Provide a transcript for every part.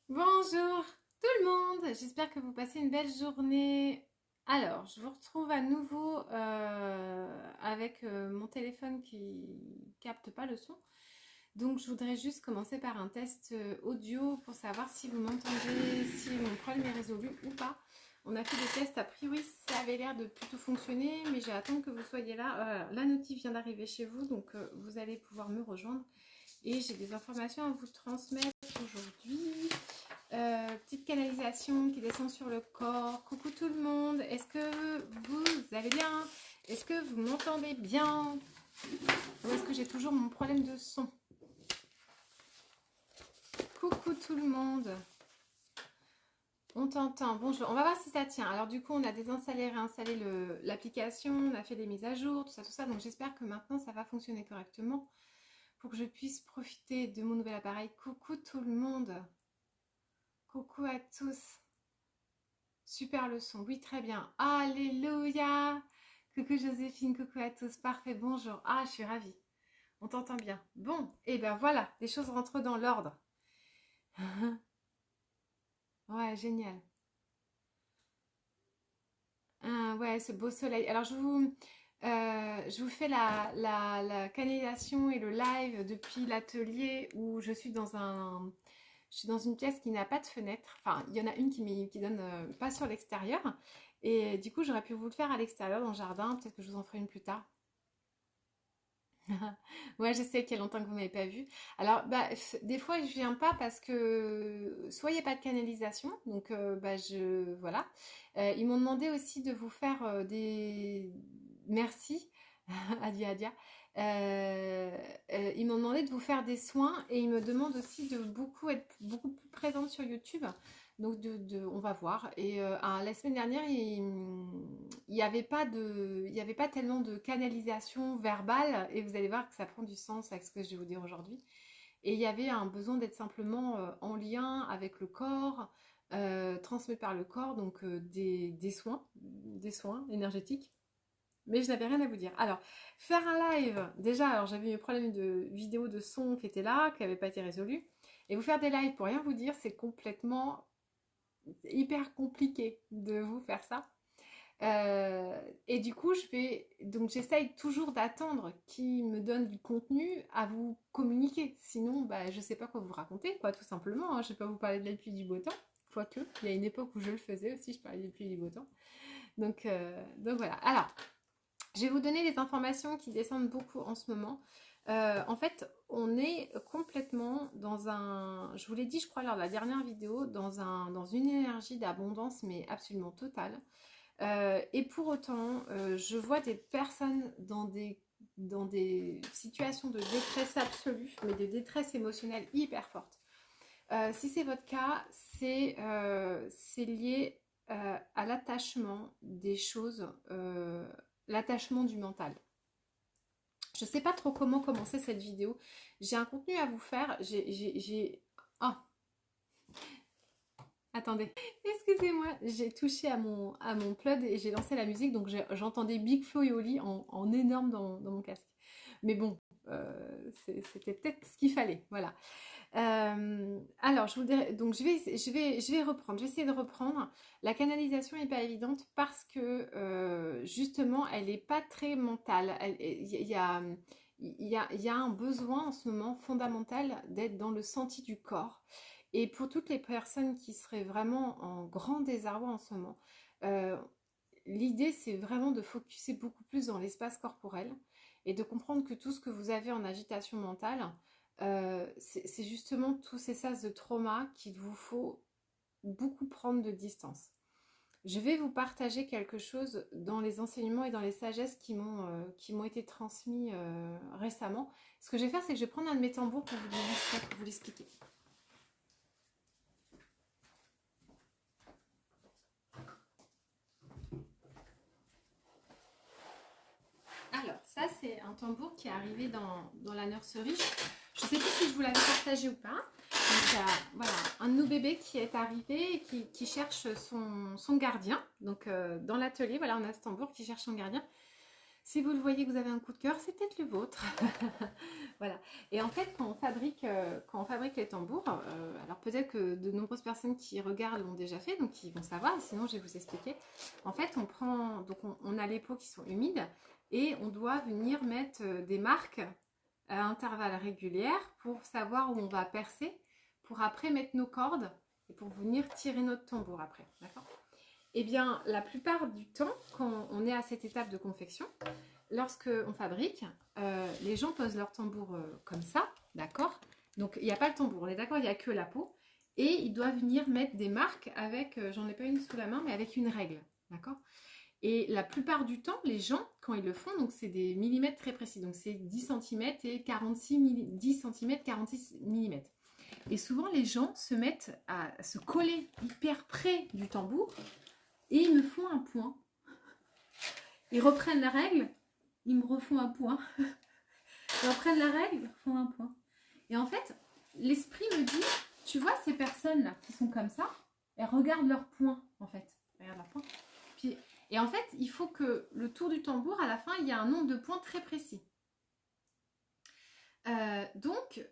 Bonjour tout le monde, j'espère que vous passez une belle journée. Alors, je vous retrouve à nouveau avec mon téléphone qui capte pas le son. Donc, je voudrais juste commencer par un test audio pour savoir si vous m'entendez, si mon problème est résolu ou pas. On a fait des tests, a priori ça avait l'air de plutôt fonctionner, mais j'ai attendu que vous soyez là. La notif vient d'arriver chez vous, donc vous allez pouvoir me rejoindre. Et j'ai des informations à vous transmettre aujourd'hui. Petite canalisation qui descend sur le corps. Coucou tout le monde, est-ce que vous allez bien? Est-ce que vous m'entendez bien? Ou est-ce que j'ai toujours mon problème de son? Coucou tout le monde, on t'entend. Bonjour, on va voir si ça tient. Alors du coup, on a désinstallé et réinstallé l'application, on a fait des mises à jour, tout ça. Donc j'espère que maintenant ça va fonctionner correctement pour que je puisse profiter de mon nouvel appareil. Coucou tout le monde, coucou à tous. Super leçon, oui très bien. Alléluia. Coucou Joséphine, coucou à tous, parfait, bonjour. Ah, je suis ravie, on t'entend bien. Bon, et ben voilà, les choses rentrent dans l'ordre. Ouais, génial. Ah, ouais, ce beau soleil. Alors je vous fais la canalisation et le live depuis l'atelier où je suis dans une pièce qui n'a pas de fenêtre. Enfin, il y en a une qui donne pas sur l'extérieur. Et du coup, j'aurais pu vous le faire à l'extérieur, dans le jardin. Peut-être que je vous en ferai une plus tard. Ouais, je sais qu'il y a longtemps que vous m'avez pas vu. Alors, bah, des fois, je viens pas parce que soit il n'y a pas de canalisation, donc bah, voilà. Ils m'ont demandé aussi de vous faire des merci, Adia Adia. Ils m'ont demandé de vous faire des soins et ils me demandent aussi de beaucoup être beaucoup plus présente sur YouTube. Donc, on va voir. Et la semaine dernière, il y avait pas il y avait pas tellement de canalisation verbale et vous allez voir que ça prend du sens avec ce que je vais vous dire aujourd'hui. Et il y avait un besoin d'être simplement en lien avec le corps, transmis par le corps, donc des soins énergétiques. Mais je n'avais rien à vous dire. Alors, faire un live, déjà, alors j'avais eu un problème de vidéo de son qui était là, qui n'avait pas été résolu. Et vous faire des lives pour rien vous dire, c'est complètement hyper compliqué de vous faire ça. Et du coup, donc j'essaye toujours d'attendre qui me donne du contenu à vous communiquer. Sinon, bah, je sais pas quoi vous raconter, quoi, tout simplement. Hein. Je vais pas vous parler de la pluie du beau temps. Quoique, il y a une époque où je le faisais aussi, je parlais de pluie du beau temps. Donc voilà. Alors, je vais vous donner les informations qui descendent beaucoup en ce moment. En fait, on est complètement dans un, je vous l'ai dit, je crois, lors de la dernière vidéo, dans une énergie d'abondance, mais absolument totale. Et pour autant, je vois des personnes dans des situations de détresse absolue, mais de détresse émotionnelle hyper forte. Si c'est votre cas, c'est lié à l'attachement des choses, l'attachement du mental. Je ne sais pas trop comment commencer cette vidéo. J'ai un contenu à vous faire. Ah, attendez. Excusez-moi, j'ai touché à mon plug et j'ai lancé la musique, donc j'entendais Big Flo et Oli en énorme dans mon casque. Mais bon, c'était peut-être ce qu'il fallait, voilà. Alors, je vous dirais, donc je vais reprendre, je vais essayer de reprendre. La canalisation n'est pas évidente parce que justement, elle n'est pas très mentale. Il y a un besoin en ce moment fondamental d'être dans le senti du corps. Et pour toutes les personnes qui seraient vraiment en grand désarroi en ce moment, euh, l'idée c'est vraiment de focuser beaucoup plus dans l'espace corporel et de comprendre que tout ce que vous avez en agitation mentale, c'est justement tous ces sas de trauma qu'il vous faut beaucoup prendre de distance. Je vais vous partager quelque chose dans les enseignements et dans les sagesses qui m'ont été transmis récemment. Ce que je vais faire, c'est que je vais prendre un de mes tambours pour vous l'expliquer. Alors, ça, c'est un tambour qui est arrivé dans la nurserie. Je ne sais plus si je vous l'avais partagé ou pas. Donc, il y a voilà, un de nos bébés qui est arrivé et qui cherche son gardien. Donc, dans l'atelier, voilà, on a ce tambour qui cherche son gardien. Si vous le voyez que vous avez un coup de cœur, c'est peut-être le vôtre. Voilà. Et en fait, quand on fabrique les tambours, alors peut-être que de nombreuses personnes qui regardent l'ont déjà fait, donc ils vont savoir, sinon je vais vous expliquer. En fait, on a les peaux qui sont humides et on doit venir mettre des marques à intervalles réguliers pour savoir où on va percer, pour après mettre nos cordes et pour venir tirer notre tambour après. D'accord? Eh bien, la plupart du temps, quand on est à cette étape de confection, lorsque on fabrique, les gens posent leur tambour comme ça, d'accord? Donc, il n'y a pas le tambour, on est d'accord, il n'y a que la peau. Et ils doivent venir mettre des marques avec, j'en ai pas une sous la main, mais avec une règle, d'accord? Et la plupart du temps, les gens, quand ils le font, donc c'est des millimètres très précis, donc c'est 10 cm et 10 cm, 46 millimètres. Et souvent, les gens se mettent à se coller hyper près du tambour et ils me font un point. Ils reprennent la règle, ils me refont un point. Ils reprennent la règle, ils refont un point. Et en fait, l'esprit me dit, tu vois ces personnes-là qui sont comme ça, elles regardent leur point, en fait. Regarde leur point. Puis, et en fait, il faut que le tour du tambour, à la fin, il y a un nombre de points très précis. Donc,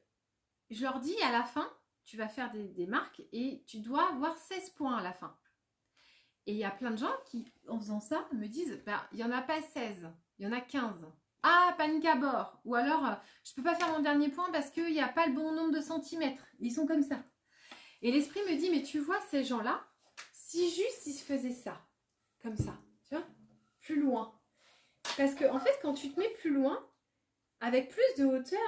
je leur dis à la fin, tu vas faire des marques et tu dois avoir 16 points à la fin. Et il y a plein de gens qui, en faisant ça, me disent, bah, il n'y en a pas 16, il y en a 15. Ah, panique à bord. Ou alors, je ne peux pas faire mon dernier point parce qu'il n'y a pas le bon nombre de centimètres. Ils sont comme ça. Et l'esprit me dit, mais tu vois, ces gens-là, si juste ils se faisaient ça, comme ça, tu vois, plus loin. Parce que, en fait, quand tu te mets plus loin, avec plus de hauteur,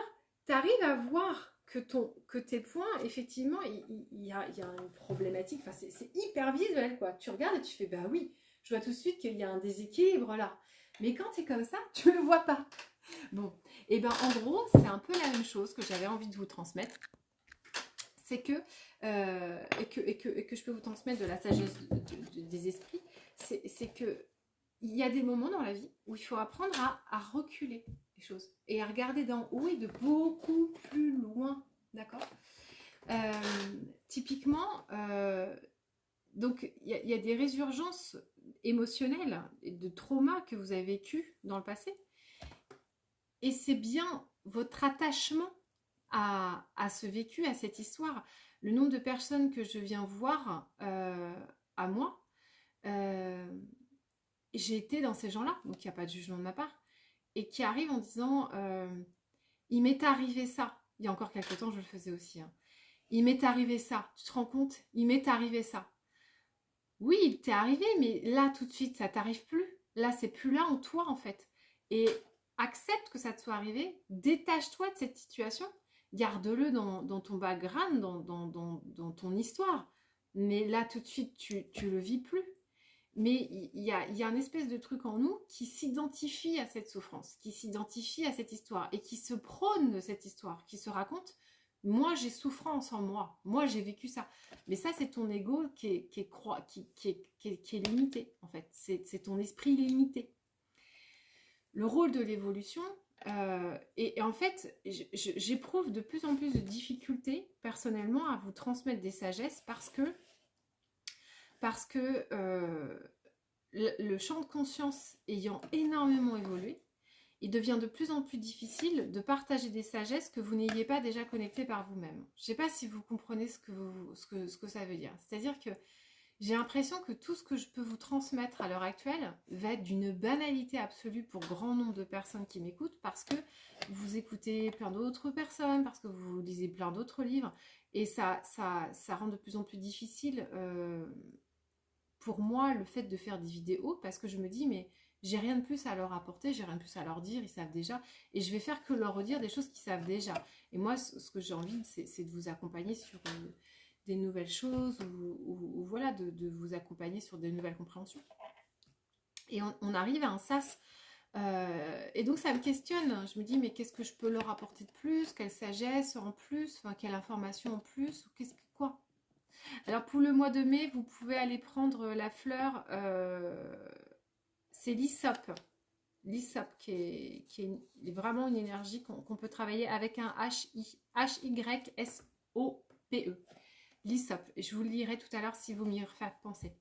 tu arrives à voir que tes points, effectivement, il y a une problématique. Enfin, c'est hyper visuel, quoi. Tu regardes et tu fais, bah oui, je vois tout de suite qu'il y a un déséquilibre là. Mais quand tu es comme ça, tu ne le vois pas. Bon, et ben en gros, c'est un peu la même chose que j'avais envie de vous transmettre. C'est que, et que je peux vous transmettre de la sagesse des esprits, c'est que il y a des moments dans la vie où il faut apprendre à reculer les choses et à regarder d'en haut et de beaucoup plus loin, d'accord? Typiquement, donc il y a des résurgences émotionnelles et de traumas que vous avez vécu dans le passé, et c'est bien votre attachement à ce vécu, à cette histoire. Le nombre de personnes que je viens voir à moi, j'ai été dans ces gens-là, donc il n'y a pas de jugement de ma part, et qui arrivent en disant il m'est arrivé ça. Il y a encore quelques temps, je le faisais aussi. Hein. Il m'est arrivé ça. Tu te rends compte? Il m'est arrivé ça. Oui, il t'est arrivé, mais là, tout de suite, ça t'arrive plus. Là, c'est plus là en toi, en fait. Et accepte que ça te soit arrivé. Détache-toi de cette situation. Garde-le dans ton background, dans ton histoire. Mais là, tout de suite, tu le vis plus. Mais il y a un espèce de truc en nous qui s'identifie à cette souffrance, qui s'identifie à cette histoire et qui se prône de cette histoire, qui se raconte, moi j'ai souffrance en moi, moi j'ai vécu ça. Mais ça c'est ton ego qui est limité en fait, c'est ton esprit limité. Le rôle de l'évolution, et en fait j'éprouve de plus en plus de difficultés personnellement à vous transmettre des sagesses parce que le champ de conscience ayant énormément évolué, il devient de plus en plus difficile de partager des sagesses que vous n'ayez pas déjà connectées par vous-même. Je ne sais pas si vous comprenez ce que ça veut dire. C'est-à-dire que j'ai l'impression que tout ce que je peux vous transmettre à l'heure actuelle va être d'une banalité absolue pour grand nombre de personnes qui m'écoutent parce que vous écoutez plein d'autres personnes, parce que vous lisez plein d'autres livres et ça rend de plus en plus difficile pour moi le fait de faire des vidéos parce que je me dis mais j'ai rien de plus à leur apporter, j'ai rien de plus à leur dire, ils savent déjà et je vais faire que leur redire des choses qu'ils savent déjà. Et moi ce que j'ai envie c'est de vous accompagner sur des nouvelles choses ou voilà de vous accompagner sur des nouvelles compréhensions. Et on arrive à un sas et donc ça me questionne, je me dis mais qu'est-ce que je peux leur apporter de plus, quelle sagesse en plus, enfin quelle information en plus, quoi. Alors pour le mois de mai, vous pouvez aller prendre la fleur, c'est l'hysope. L'hysope qui est vraiment une énergie qu'on peut travailler avec un Hysope. L'hysope. Je vous le lirai tout à l'heure si vous m'y refaites penser.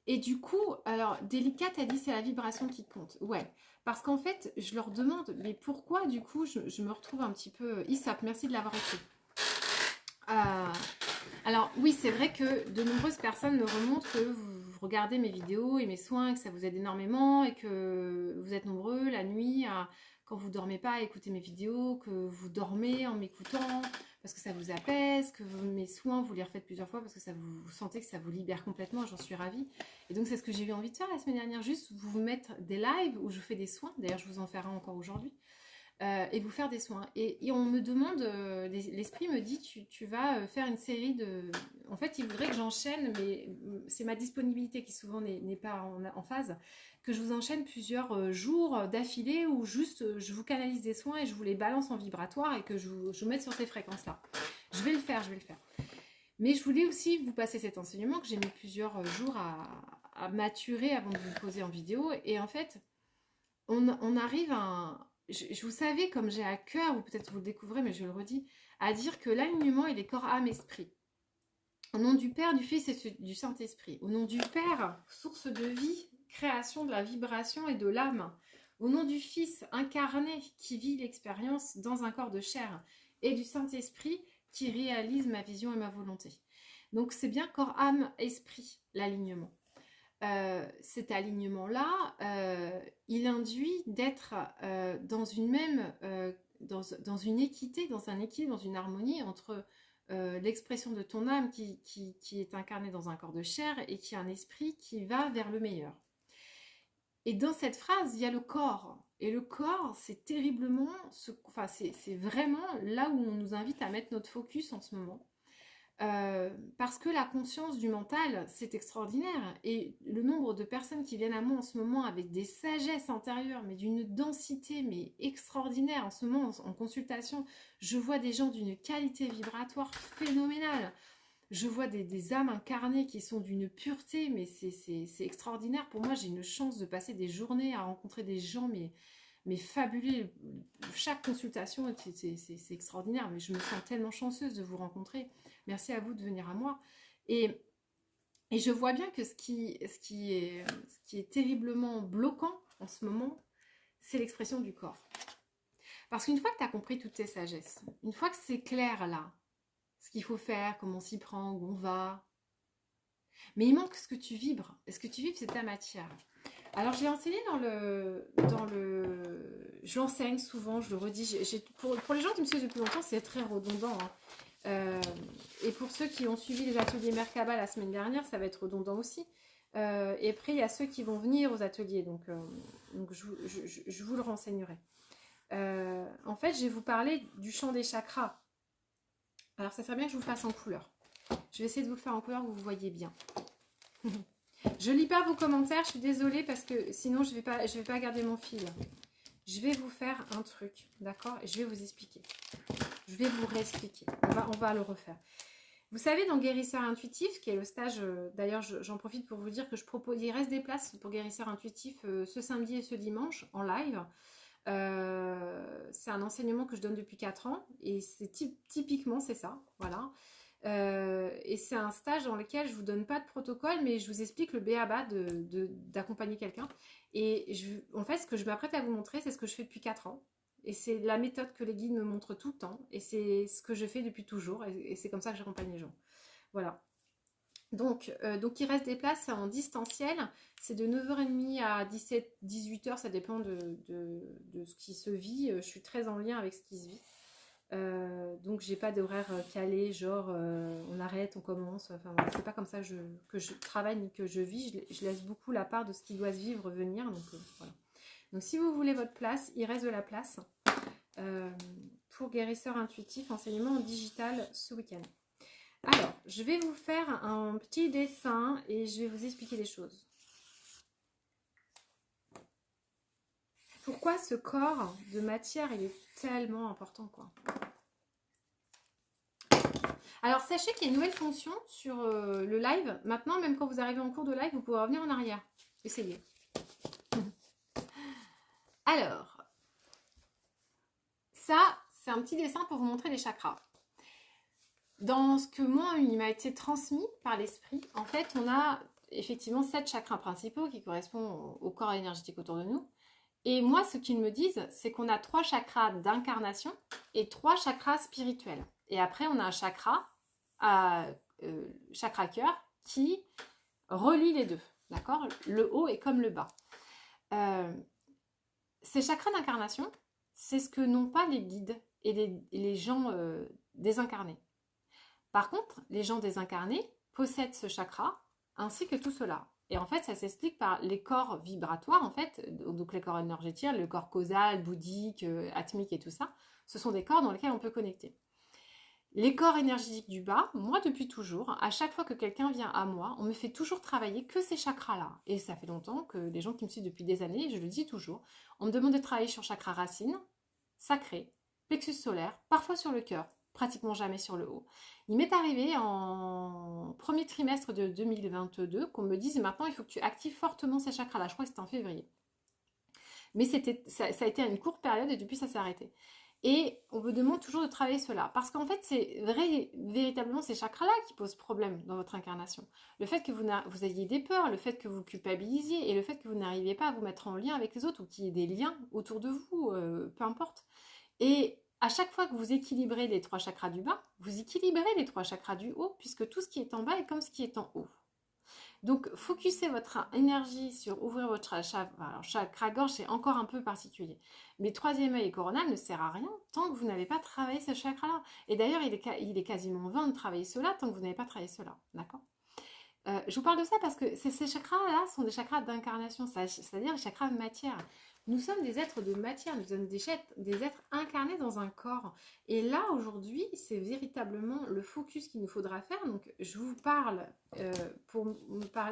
Et du coup, alors, délicate, a dit c'est la vibration qui compte. Ouais, parce qu'en fait, je leur demande, mais pourquoi du coup, je me retrouve un petit peu... ISAP, merci de l'avoir écrit. Euh, alors oui, c'est vrai que de nombreuses personnes me remontent que vous regardez mes vidéos et mes soins, que ça vous aide énormément et que vous êtes nombreux la nuit, quand vous dormez pas, à écouter mes vidéos, que vous dormez en m'écoutant parce que ça vous apaise, que mes soins, vous les refaites plusieurs fois parce que ça vous sentez que ça vous libère complètement, j'en suis ravie. Et donc c'est ce que j'ai eu envie de faire la semaine dernière, juste vous mettre des lives où je fais des soins, d'ailleurs je vous en ferai encore aujourd'hui, et vous faire des soins. Et on me demande, l'esprit me dit, tu vas faire une série de... En fait, il voudrait que j'enchaîne, mais c'est ma disponibilité qui souvent n'est pas en phase, que je vous enchaîne plusieurs jours d'affilée où juste je vous canalise des soins et je vous les balance en vibratoire et que je vous mette sur ces fréquences-là. Je vais le faire, je vais le faire. Mais je voulais aussi vous passer cet enseignement que j'ai mis plusieurs jours à maturer avant de vous le poser en vidéo. Et en fait, on arrive à... vous savez, comme j'ai à cœur, ou peut-être vous le découvrez, mais je le redis, à dire que l'alignement, il est corps, âme, esprit. Au nom du Père, du Fils et du Saint-Esprit. Au nom du Père, source de vie, création de la vibration et de l'âme. Au nom du Fils incarné qui vit l'expérience dans un corps de chair. Et du Saint-Esprit qui réalise ma vision et ma volonté. Donc c'est bien corps, âme, esprit, l'alignement. Cet alignement-là, il induit d'être dans une même, dans une équité, dans un équilibre, dans une harmonie entre l'expression de ton âme qui est incarnée dans un corps de chair et qui a un esprit qui va vers le meilleur. Et dans cette phrase, il y a le corps. Et le corps, c'est terriblement, enfin, c'est vraiment là où on nous invite à mettre notre focus en ce moment. Parce que la conscience du mental, c'est extraordinaire. Et le nombre de personnes qui viennent à moi en ce moment avec des sagesses intérieures, mais d'une densité mais extraordinaire. En ce moment, en consultation, je vois des gens d'une qualité vibratoire phénoménale. Je vois des âmes incarnées qui sont d'une pureté, mais c'est extraordinaire. Pour moi, j'ai une chance de passer des journées à rencontrer des gens, mais fabuleux. Chaque consultation, c'est extraordinaire. Mais je me sens tellement chanceuse de vous rencontrer. Merci à vous de venir à moi. Et je vois bien que ce qui est terriblement bloquant en ce moment, c'est l'expression du corps. Parce qu'une fois que tu as compris toutes tes sagesses, une fois que c'est clair là, ce qu'il faut faire, comment on s'y prend, où on va, mais il manque ce que tu vibres. Et ce que tu vibres, c'est ta matière. Alors, je l'ai enseigné je l'enseigne souvent, je le redis. Pour les gens qui me suivent depuis longtemps, c'est très redondant. Hein. Et pour ceux qui ont suivi les ateliers Merkaba la semaine dernière, ça va être redondant aussi. Et après, il y a ceux qui vont venir aux ateliers, donc je vous le renseignerai. En fait, je vais vous parler du chant des chakras. Alors, ça serait bien que je vous le fasse en couleur. Je vais essayer de vous le faire en couleur, que vous voyez bien. Je lis pas vos commentaires, je suis désolée parce que sinon je vais pas garder mon fil. Je vais vous faire un truc, d'accord? Et je vais vous expliquer. Je vais vous réexpliquer. On va le refaire. Vous savez, dans Guérisseur Intuitif, qui est le stage, d'ailleurs j'en profite pour vous dire que je propose, il reste des places pour Guérisseur Intuitif ce samedi et ce dimanche en live. C'est un enseignement que je donne depuis 4 ans et c'est typiquement c'est ça, voilà. Et c'est un stage dans lequel je vous donne pas de protocole, mais je vous explique le b.a.-ba d'accompagner quelqu'un. Et en fait, ce que je m'apprête à vous montrer, c'est ce que je fais depuis 4 ans. Et c'est la méthode que les guides me montrent tout le temps. Et c'est ce que je fais depuis toujours. Et c'est comme ça que j'accompagne les gens. Voilà. Donc il reste des places en distanciel. C'est de 9h30 à 18h. Ça dépend de ce qui se vit. Je suis très en lien avec ce qui se vit. Donc j'ai pas d'horaire calé, genre on arrête, on commence. Enfin voilà, c'est pas comme ça que je travaille ni que je vis. Je laisse beaucoup la part de ce qui doit se vivre venir. Donc voilà. Donc si vous voulez votre place, il reste de la place pour Guérisseur Intuitif, enseignement en digital ce week-end. Alors, je vais vous faire un petit dessin et je vais vous expliquer les choses. Pourquoi ce corps de matière, il est tellement important, quoi. Alors, sachez qu'il y a une nouvelle fonction sur le live. Maintenant, même quand vous arrivez en cours de live, vous pouvez revenir en arrière. Essayez. Alors, ça, c'est un petit dessin pour vous montrer les chakras. Dans ce que moi, il m'a été transmis par l'esprit, en fait, on a effectivement 7 chakras principaux qui correspondent au corps énergétique autour de nous. Et moi, ce qu'ils me disent, c'est qu'on a 3 chakras d'incarnation et 3 chakras spirituels. Et après, on a un chakra cœur, qui relie les deux. D'accord? Le haut est comme le bas. Euh, Ces chakras d'incarnation, c'est ce que n'ont pas les guides et les gens désincarnés. Par contre, les gens désincarnés possèdent ce chakra ainsi que tout cela. Et en fait, ça s'explique par les corps vibratoires, en fait, donc les corps énergétiques, le corps causal, bouddhique, atmique et tout ça. Ce sont des corps dans lesquels on peut connecter. Les corps énergétiques du bas, moi depuis toujours, à chaque fois que quelqu'un vient à moi, on me fait toujours travailler que ces chakras-là. Et ça fait longtemps que les gens qui me suivent depuis des années, je le dis toujours, on me demande de travailler sur chakra racine, sacré, plexus solaire, parfois sur le cœur, pratiquement jamais sur le haut. Il m'est arrivé en premier trimestre de 2022 qu'on me dise maintenant il faut que tu actives fortement ces chakras-là. Je crois que c'était en février. Mais ça a été à une courte période et depuis ça s'est arrêté. Et on vous demande toujours de travailler cela. Parce qu'en fait, c'est véritablement ces chakras-là qui posent problème dans votre incarnation. Le fait que vous ayez des peurs, le fait que vous culpabilisiez et le fait que vous n'arriviez pas à vous mettre en lien avec les autres ou qu'il y ait des liens autour de vous, peu importe. Et à chaque fois que vous équilibrez les 3 chakras du bas, vous équilibrez les 3 chakras du haut, puisque tout ce qui est en bas est comme ce qui est en haut. Donc, focussez votre énergie sur ouvrir votre chakra. Alors, chakra-gorge, c'est encore un peu particulier. Mais troisième œil et coronal ne sert à rien tant que vous n'avez pas travaillé ce chakra-là. Et d'ailleurs, il est quasiment vain de travailler cela tant que vous n'avez pas travaillé cela. D'accord? Je vous parle de ça parce que ces chakras-là sont des chakras d'incarnation, c'est-à-dire les chakras de matière. Nous sommes des êtres de matière, nous sommes des êtres incarnés dans un corps. Et là, aujourd'hui, c'est véritablement le focus qu'il nous faudra faire. Donc, je vous parle pour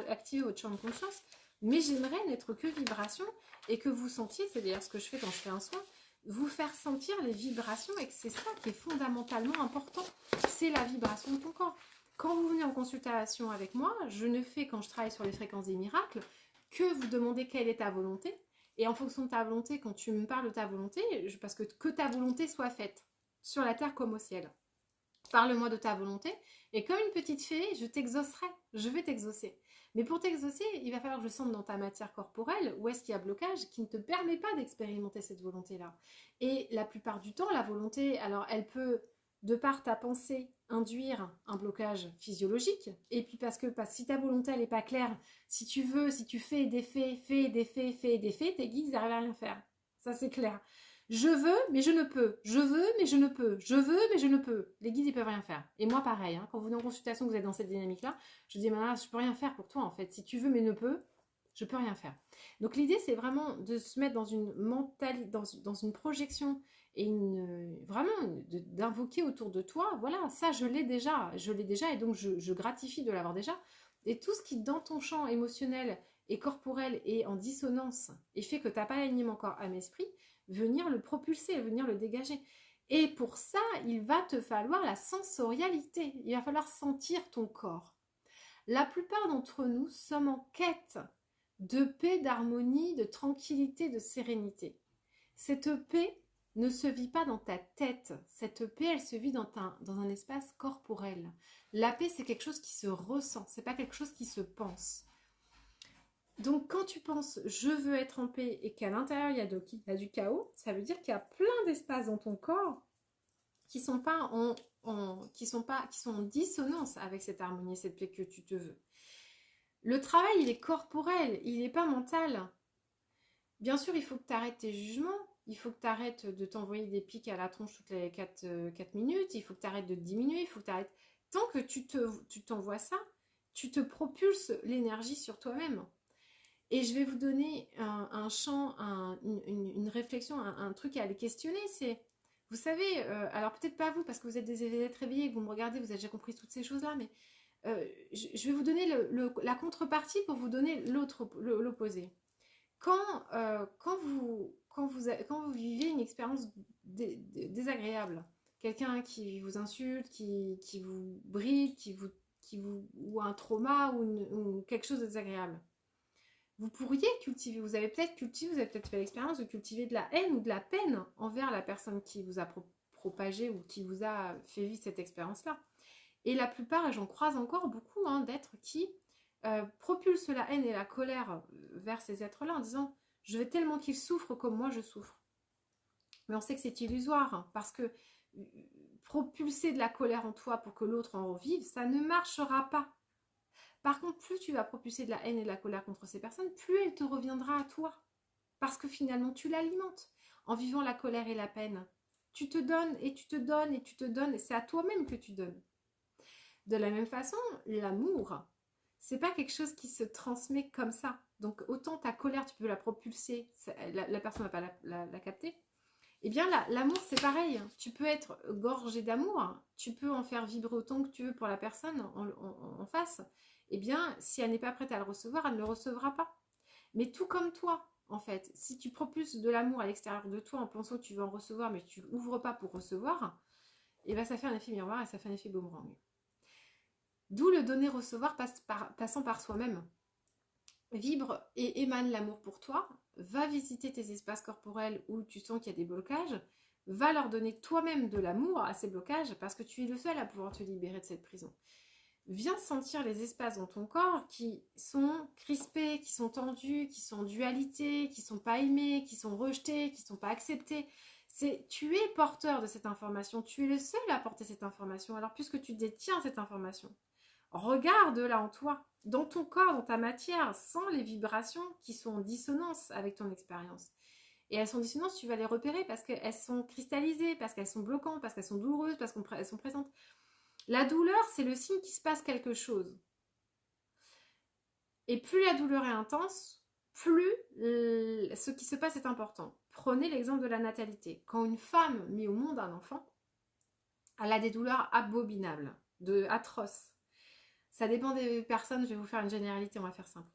activer votre champ de conscience, mais j'aimerais n'être que vibration et que vous sentiez, c'est d'ailleurs ce que je fais quand je fais un soin, vous faire sentir les vibrations et que c'est ça qui est fondamentalement important. C'est la vibration de ton corps. Quand vous venez en consultation avec moi, je ne fais, quand je travaille sur les fréquences des miracles, que vous demander quelle est ta volonté. Et en fonction de ta volonté, quand tu me parles de ta volonté, parce que ta volonté soit faite, sur la terre comme au ciel. Parle-moi de ta volonté, et comme une petite fée, je t'exaucerai, je vais t'exaucer. Mais pour t'exaucer, il va falloir que je sente dans ta matière corporelle où est-ce qu'il y a blocage qui ne te permet pas d'expérimenter cette volonté-là. Et la plupart du temps, la volonté, alors elle peut, de par ta pensée, induire un blocage physiologique. Et puis parce que si ta volonté elle n'est pas claire, si tu fais des faits, tes guides ils n'arrivent à rien faire. Ça c'est clair. Je veux, mais je ne peux. Je veux, mais je ne peux. Je veux, mais je ne peux. Les guides, ils peuvent rien faire. Et moi, pareil. Hein, quand vous venez en consultation, vous êtes dans cette dynamique-là, je dis, je peux rien faire pour toi, en fait. Si tu veux, mais ne peux, je peux rien faire. Donc, l'idée, c'est vraiment de se mettre dans une mentalité, dans une projection et vraiment d'invoquer autour de toi. Voilà, ça, je l'ai déjà. Je l'ai déjà et donc, je gratifie de l'avoir déjà. Et tout ce qui, dans ton champ émotionnel et corporel, est en dissonance et fait que tu n'as pas l'alignement corps-âme-esprit, venir le propulser, venir le dégager. Et pour ça, il va te falloir la sensorialité. Il va falloir sentir ton corps. La plupart d'entre nous sommes en quête de paix, d'harmonie, de tranquillité, de sérénité. Cette paix ne se vit pas dans ta tête. Cette paix, elle se vit dans un espace corporel. La paix, c'est quelque chose qui se ressent. C'est pas quelque chose qui se pense. Donc, quand tu penses « je veux être en paix » et qu'à l'intérieur, il y a du chaos, ça veut dire qu'il y a plein d'espaces dans ton corps qui sont en dissonance avec cette harmonie et cette paix que tu te veux. Le travail, il est corporel, il n'est pas mental. Bien sûr, il faut que tu arrêtes tes jugements, il faut que tu arrêtes de t'envoyer des pics à la tronche toutes les 4 minutes, il faut que tu arrêtes de te diminuer, il faut que tu arrêtes... Tant que tu t'envoies ça, tu te propulses l'énergie sur toi-même. Et je vais vous donner un champ, une réflexion, un truc à aller questionner. C'est, vous savez, alors peut-être pas vous, parce que vous êtes des êtres réveillés, que vous me regardez, vous avez déjà compris toutes ces choses-là, mais je vais vous donner la contrepartie pour vous donner l'opposé. Quand vous vivez une expérience désagréable, quelqu'un qui vous insulte, qui vous bride, ou un trauma, ou quelque chose de désagréable, vous pourriez cultiver, vous avez peut-être fait l'expérience de cultiver de la haine ou de la peine envers la personne qui vous a propagé ou qui vous a fait vivre cette expérience-là. Et la plupart, et j'en croise encore beaucoup, d'êtres qui propulse la haine et la colère vers ces êtres-là en disant je veux tellement qu'ils souffrent comme moi je souffre. Mais on sait que c'est illusoire hein, parce que propulser de la colère en toi pour que l'autre en revive, ça ne marchera pas. Par contre, plus tu vas propulser de la haine et de la colère contre ces personnes, plus elle te reviendra à toi. Parce que finalement, tu l'alimentes. En vivant la colère et la peine, tu te donnes et tu te donnes et tu te donnes et c'est à toi-même que tu donnes. De la même façon, l'amour, c'est pas quelque chose qui se transmet comme ça. Donc autant ta colère, tu peux la propulser, la personne ne va pas la capter. Eh bien, l'amour, c'est pareil. Tu peux être gorgé d'amour, tu peux en faire vibrer autant que tu veux pour la personne en face. Eh bien, si elle n'est pas prête à le recevoir, elle ne le recevra pas. Mais tout comme toi, en fait, si tu propulses de l'amour à l'extérieur de toi en pensant que tu veux en recevoir, mais que tu n'ouvres pas pour recevoir, eh bien, ça fait un effet miroir et ça fait un effet boomerang. D'où le donner-recevoir passant par soi-même. Vibre et émane l'amour pour toi, va visiter tes espaces corporels où tu sens qu'il y a des blocages, va leur donner toi-même de l'amour à ces blocages parce que tu es le seul à pouvoir te libérer de cette prison. Viens sentir les espaces dans ton corps qui sont crispés, qui sont tendus, qui sont en dualité, qui sont pas aimés, qui sont rejetés, qui sont pas acceptés. Tu es porteur de cette information, tu es le seul à porter cette information. Alors puisque tu détiens cette information, regarde-la en toi, dans ton corps, dans ta matière, sans les vibrations qui sont en dissonance avec ton expérience. Et elles sont en dissonance, tu vas les repérer parce qu'elles sont cristallisées, parce qu'elles sont bloquantes, parce qu'elles sont douloureuses, parce qu'elles sont présentes. La douleur, c'est le signe qu'il se passe quelque chose. Et plus la douleur est intense, plus ce qui se passe est important. Prenez l'exemple de la natalité. Quand une femme met au monde un enfant, elle a des douleurs abominables, atroces. Ça dépend des personnes, je vais vous faire une généralité, on va faire simple.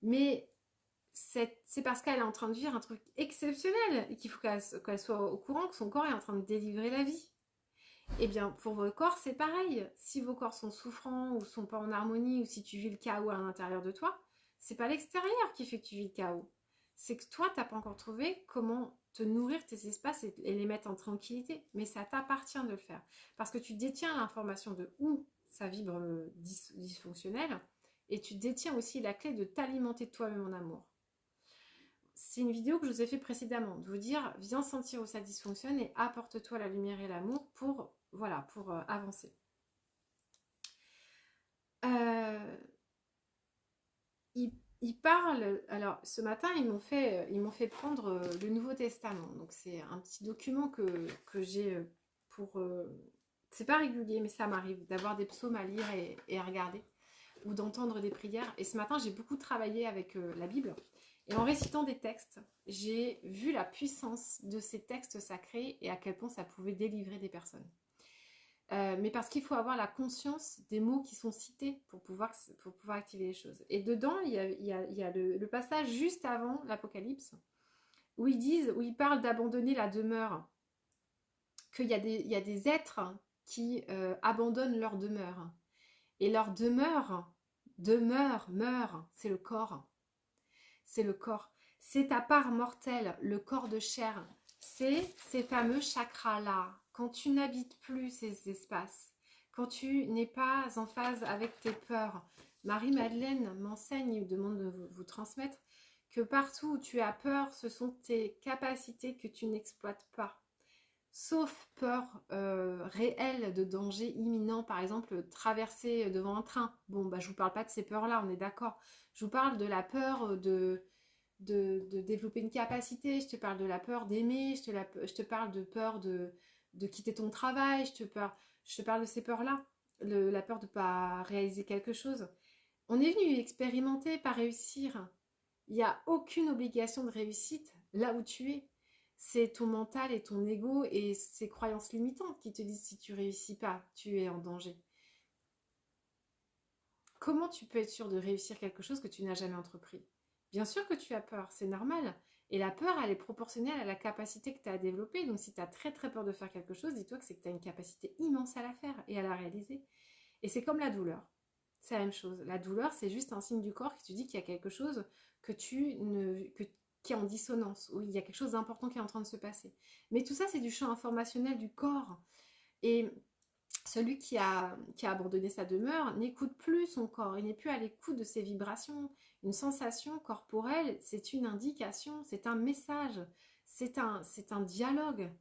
Mais c'est parce qu'elle est en train de vivre un truc exceptionnel et qu'il faut qu'elle soit au courant que son corps est en train de délivrer la vie. Eh bien, pour vos corps, c'est pareil. Si vos corps sont souffrants ou sont pas en harmonie ou si tu vis le chaos à l'intérieur de toi, c'est pas l'extérieur qui fait que tu vis le chaos. C'est que toi, t'as pas encore trouvé comment te nourrir tes espaces et les mettre en tranquillité. Mais ça t'appartient de le faire. Parce que tu détiens l'information de où ça vibre dysfonctionnel et tu détiens aussi la clé de t'alimenter de toi-même en amour. C'est une vidéo que je vous ai fait précédemment, de vous dire, viens sentir où ça dysfonctionne et apporte-toi la lumière et l'amour pour, voilà, pour avancer. Ils parlent, alors ce matin, ils m'ont fait prendre le Nouveau Testament. Donc c'est un petit document que j'ai pour... c'est pas régulier, mais ça m'arrive d'avoir des psaumes à lire et à regarder, ou d'entendre des prières. Et ce matin, j'ai beaucoup travaillé avec la Bible. Et en récitant des textes, j'ai vu la puissance de ces textes sacrés et à quel point ça pouvait délivrer des personnes. Mais parce qu'il faut avoir la conscience des mots qui sont cités pour pouvoir activer les choses. Et dedans, il y a le passage juste avant l'Apocalypse où ils parlent d'abandonner la demeure, qu'il y a des êtres qui abandonnent leur demeure. Et leur meurt, c'est le corps. C'est le corps. C'est ta part mortelle, le corps de chair. C'est ces fameux chakras-là. Quand tu n'habites plus ces espaces, quand tu n'es pas en phase avec tes peurs. Marie-Madeleine m'enseigne, me demande de vous transmettre, que partout où tu as peur, ce sont tes capacités que tu n'exploites pas. Sauf peur réelle de danger imminent, par exemple traverser devant un train. Bon, bah, je ne vous parle pas de ces peurs-là, on est d'accord. Je vous parle de la peur de développer une capacité, je te parle de la peur d'aimer, je te parle de peur de quitter ton travail, je te parle de ces peurs-là, la peur de ne pas réaliser quelque chose. On est venu expérimenter, pas réussir. Il n'y a aucune obligation de réussite là où tu es. C'est ton mental et ton ego et ces croyances limitantes qui te disent si tu réussis pas, tu es en danger. Comment tu peux être sûr de réussir quelque chose que tu n'as jamais entrepris? Bien sûr que tu as peur, c'est normal. Et la peur, elle est proportionnelle à la capacité que tu as à développer. Donc si tu as très très peur de faire quelque chose, dis-toi que c'est que tu as une capacité immense à la faire et à la réaliser. Et c'est comme la douleur. C'est la même chose. La douleur, c'est juste un signe du corps qui te dit qu'il y a quelque chose qui est en dissonance, ou il y a quelque chose d'important qui est en train de se passer. Mais tout ça, c'est du champ informationnel du corps. Et Celui qui a abandonné sa demeure n'écoute plus son corps, il n'est plus à l'écoute de ses vibrations. Une sensation corporelle, c'est une indication, c'est un message, c'est un dialogue.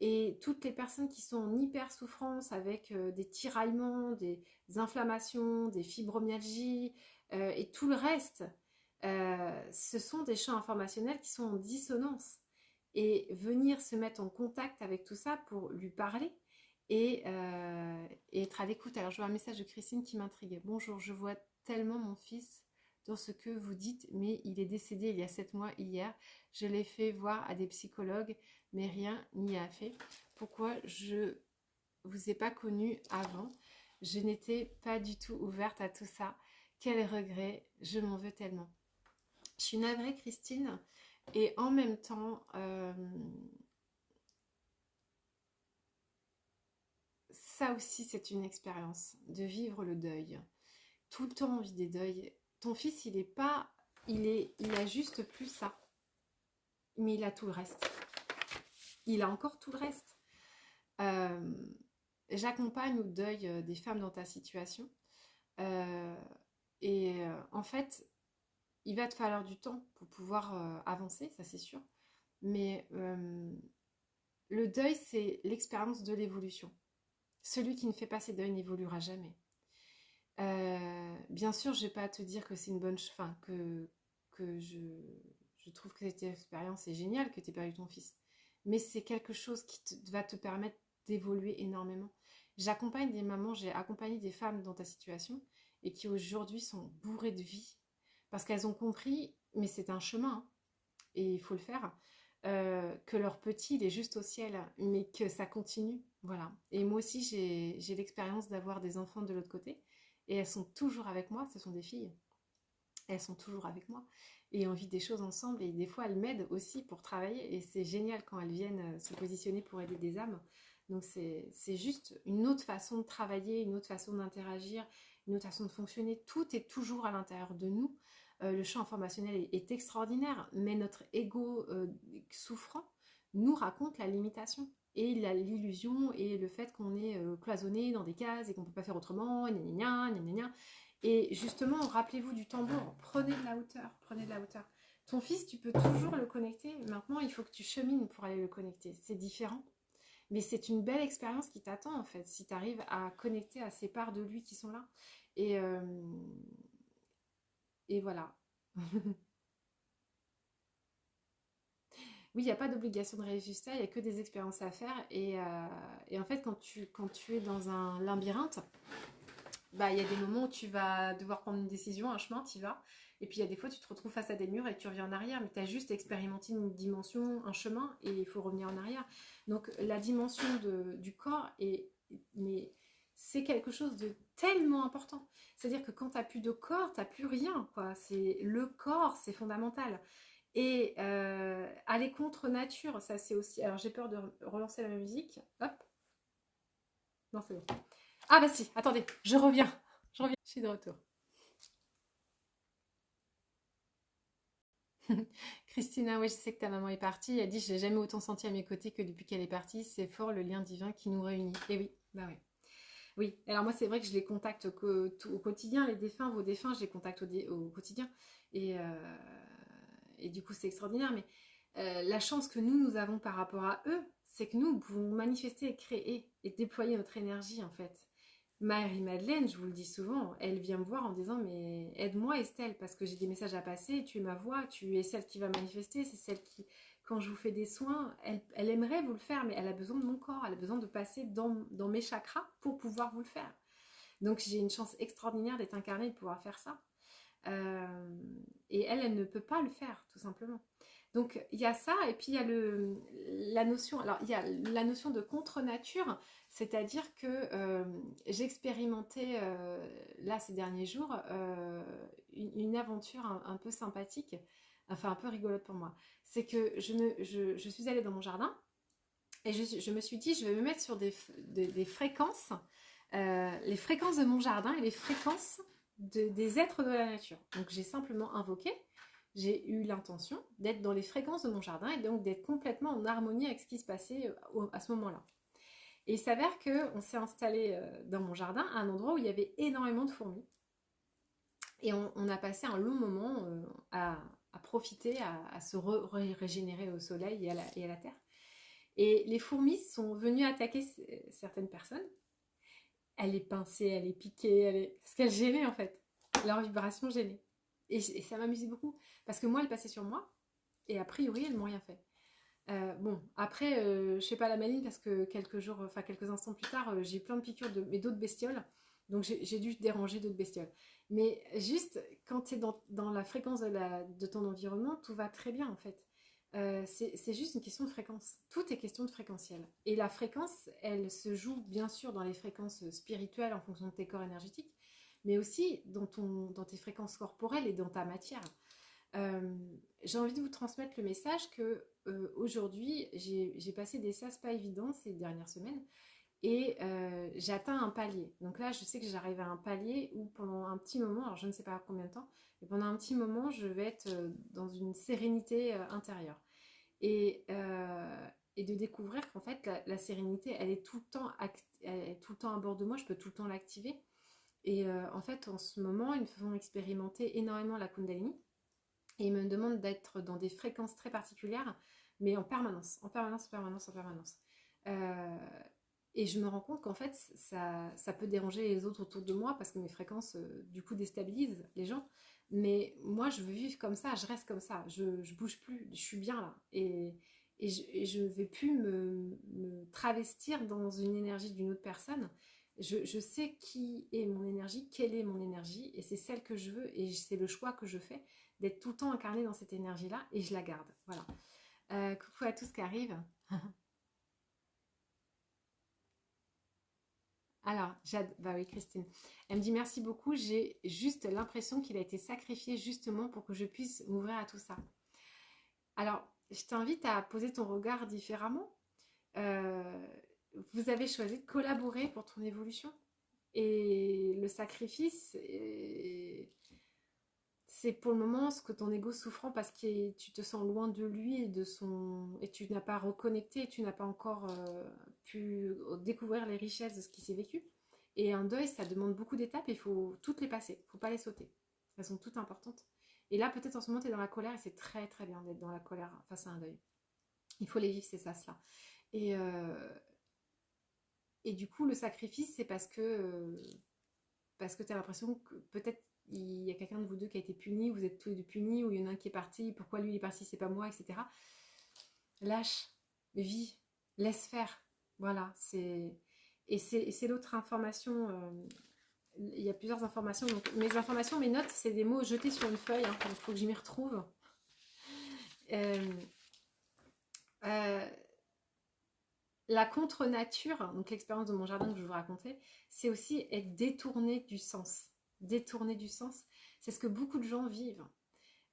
Et toutes les personnes qui sont en hyper souffrance avec des tiraillements, des inflammations, des fibromyalgies et tout le reste, ce sont des champs informationnels qui sont en dissonance. Et venir se mettre en contact avec tout ça pour lui parler et être à l'écoute. Alors je vois un message de Christine qui m'intriguait. Bonjour, je vois tellement mon fils dans ce que vous dites, mais il est décédé il y a 7 mois hier. Je l'ai fait voir à des psychologues, mais rien n'y a fait. Pourquoi je vous ai pas connu avant? Je n'étais pas du tout ouverte à tout ça. Quel regret, je m'en veux tellement. Je suis navrée, Christine, et en même temps, ça aussi c'est une expérience de vivre le deuil. Tout le temps on vit des deuils. Ton fils, il est pas, il a juste plus ça, mais il a tout le reste. Il a encore tout le reste. Euh, J'accompagne au deuil des femmes dans ta situation. Euh, en fait, il va te falloir du temps pour pouvoir avancer, ça c'est sûr. Mais le deuil, c'est l'expérience de l'évolution. Celui qui ne fait pas ses deuils n'évoluera jamais. Bien sûr, je ne vais pas te dire que c'est une bonne chose, enfin, que je trouve que cette expérience est géniale, que tu aies perdu ton fils. Mais c'est quelque chose qui va te permettre d'évoluer énormément. J'accompagne des mamans, j'ai accompagné des femmes dans ta situation et qui aujourd'hui sont bourrées de vie parce qu'elles ont compris, mais c'est un chemin hein, et il faut le faire, que leur petit il est juste au ciel, mais que ça continue. Voilà. Et moi aussi, j'ai l'expérience d'avoir des enfants de l'autre côté et elles sont toujours avec moi, ce sont des filles. Elles sont toujours avec moi et on vit des choses ensemble et des fois elles m'aident aussi pour travailler et c'est génial quand elles viennent se positionner pour aider des âmes. Donc c'est juste une autre façon de travailler, une autre façon d'interagir, une autre façon de fonctionner. Tout est toujours à l'intérieur de nous. Le champ informationnel est extraordinaire, mais notre ego souffrant nous raconte la limitation et l'illusion et le fait qu'on est cloisonné dans des cases et qu'on ne peut pas faire autrement, gna gna gna gna gna. Et justement, rappelez-vous du tambour, prenez de la hauteur, prenez de la hauteur. Ton fils, tu peux toujours le connecter. Maintenant, il faut que tu chemines pour aller le connecter. C'est différent. Mais c'est une belle expérience qui t'attend, en fait, si tu arrives à connecter à ces parts de lui qui sont là. Et, euh, et voilà. Oui, il n'y a pas d'obligation de résultat, il n'y a que des expériences à faire. Et en fait, quand tu es dans un labyrinthe, bah, il y a des moments où tu vas devoir prendre une décision, un chemin, tu y vas. Et puis il y a des fois, tu te retrouves face à des murs et tu reviens en arrière, mais tu as juste expérimenté une dimension, un chemin, et il faut revenir en arrière. Donc la dimension du corps, mais c'est quelque chose de tellement important. C'est-à-dire que quand tu n'as plus de corps, tu n'as plus rien, quoi. C'est, le corps, c'est fondamental. Et aller contre nature, ça c'est aussi... Alors j'ai peur de relancer la musique. Hop, non c'est bon. Ah bah si, attendez, je reviens. Je reviens, je suis de retour. Christina, oui, je sais que ta maman est partie. Elle dit, je l'ai jamais autant senti à mes côtés que depuis qu'elle est partie. C'est fort le lien divin qui nous réunit. Et oui, bah oui. Oui, alors moi c'est vrai que je les contacte au quotidien, les défunts, vos défunts, je les contacte au quotidien. Et, euh, et du coup c'est extraordinaire. Mais la chance que nous avons par rapport à eux, c'est que nous pouvons manifester et créer et déployer notre énergie en fait. Marie-Madeleine, je vous le dis souvent, elle vient me voir en disant mais aide-moi Estelle parce que j'ai des messages à passer, tu es ma voix, tu es celle qui va manifester, c'est celle qui, quand je vous fais des soins, elle aimerait vous le faire mais elle a besoin de mon corps, elle a besoin de passer dans mes chakras pour pouvoir vous le faire. Donc j'ai une chance extraordinaire d'être incarnée et de pouvoir faire ça. Euh, et elle ne peut pas le faire tout simplement. Donc il y a ça et puis il y a la notion, alors il y a la notion de contre-nature, c'est-à-dire que j'expérimentais là ces derniers jours une aventure un peu sympathique, enfin un peu rigolote pour moi. C'est que je suis allée dans mon jardin et je me suis dit je vais me mettre sur des fréquences, les fréquences de mon jardin et les fréquences des êtres de la nature. Donc j'ai simplement invoqué, j'ai eu l'intention d'être dans les fréquences de mon jardin et donc d'être complètement en harmonie avec ce qui se passait à ce moment-là. Et il s'avère qu'on s'est installé dans mon jardin à un endroit où il y avait énormément de fourmis. Et on a passé un long moment à profiter, à se régénérer au soleil et à la terre. Et les fourmis sont venues attaquer certaines personnes. Elle est pincée, elle est piquée, parce qu'elle gênait en fait. Leur vibration gênait. Et ça m'amusait beaucoup. Parce que moi, elle passait sur moi. Et a priori, elles m'ont rien fait. Bon, après, je sais pas la maline parce que quelques instants plus tard, j'ai eu plein de piqûres mais d'autres bestioles. Donc j'ai dû déranger d'autres bestioles. Mais juste, quand tu es dans la fréquence de ton environnement, tout va très bien en fait. C'est juste une question de fréquence. Tout est question de fréquentiel. Et la fréquence, elle se joue bien sûr dans les fréquences spirituelles en fonction de tes corps énergétiques, mais aussi dans tes fréquences corporelles et dans ta matière. Euh, j'ai envie de vous transmettre le message que aujourd'hui, j'ai passé des sas pas évidents ces dernières semaines et j'ai atteint un palier. Donc là, je sais que j'arrive à un palier où pendant un petit moment, alors je ne sais pas combien de temps, mais pendant un petit moment, je vais être dans une sérénité intérieure. Et, euh, et de découvrir qu'en fait, la sérénité, elle est tout le temps elle est tout le temps à bord de moi, je peux tout le temps l'activer. Et en fait, en ce moment, ils me font expérimenter énormément la Kundalini. Et ils me demandent d'être dans des fréquences très particulières, mais en permanence, en permanence, en permanence, en permanence. Euh, et je me rends compte qu'en fait, ça peut déranger les autres autour de moi parce que mes fréquences, du coup, déstabilisent les gens. Mais moi, je veux vivre comme ça, je reste comme ça, je bouge plus, je suis bien là. Et je ne vais plus me travestir dans une énergie d'une autre personne. Je sais qui est mon énergie, quelle est mon énergie, et c'est celle que je veux, et c'est le choix que je fais d'être tout le temps incarnée dans cette énergie-là, et je la garde. Voilà. Coucou à tous qui arrivent. Alors, Jade, bah oui, Christine. Elle me dit merci beaucoup. J'ai juste l'impression qu'il a été sacrifié justement pour que je puisse m'ouvrir à tout ça. Alors, je t'invite à poser ton regard différemment. Euh, Vous avez choisi de collaborer pour ton évolution. Et le sacrifice, c'est pour le moment ce que ton ego souffrant parce que tu te sens loin de lui et tu n'as pas reconnecté, tu n'as pas encore pu découvrir les richesses de ce qui s'est vécu. Et un deuil, ça demande beaucoup d'étapes et il faut toutes les passer, il ne faut pas les sauter. Elles sont toutes importantes. Et là, peut-être en ce moment, tu es dans la colère et c'est très très bien d'être dans la colère face à un deuil. Il faut les vivre, c'est ça, cela. Et, euh, et du coup, le sacrifice, c'est parce que tu as l'impression que peut-être il y a quelqu'un de vous deux qui a été puni, vous êtes tous les deux punis, ou il y en a un qui est parti, pourquoi lui il est parti, c'est pas moi, etc. Lâche, vis, laisse faire. Voilà, c'est l'autre information. Il y a plusieurs informations. Donc, mes informations, mes notes, c'est des mots jetés sur une feuille. Hein, donc, il faut que j'y m'y retrouve. Euh, euh, la contre-nature, donc l'expérience de mon jardin que je vous racontais, c'est aussi être détourné du sens. Détourné du sens, c'est ce que beaucoup de gens vivent.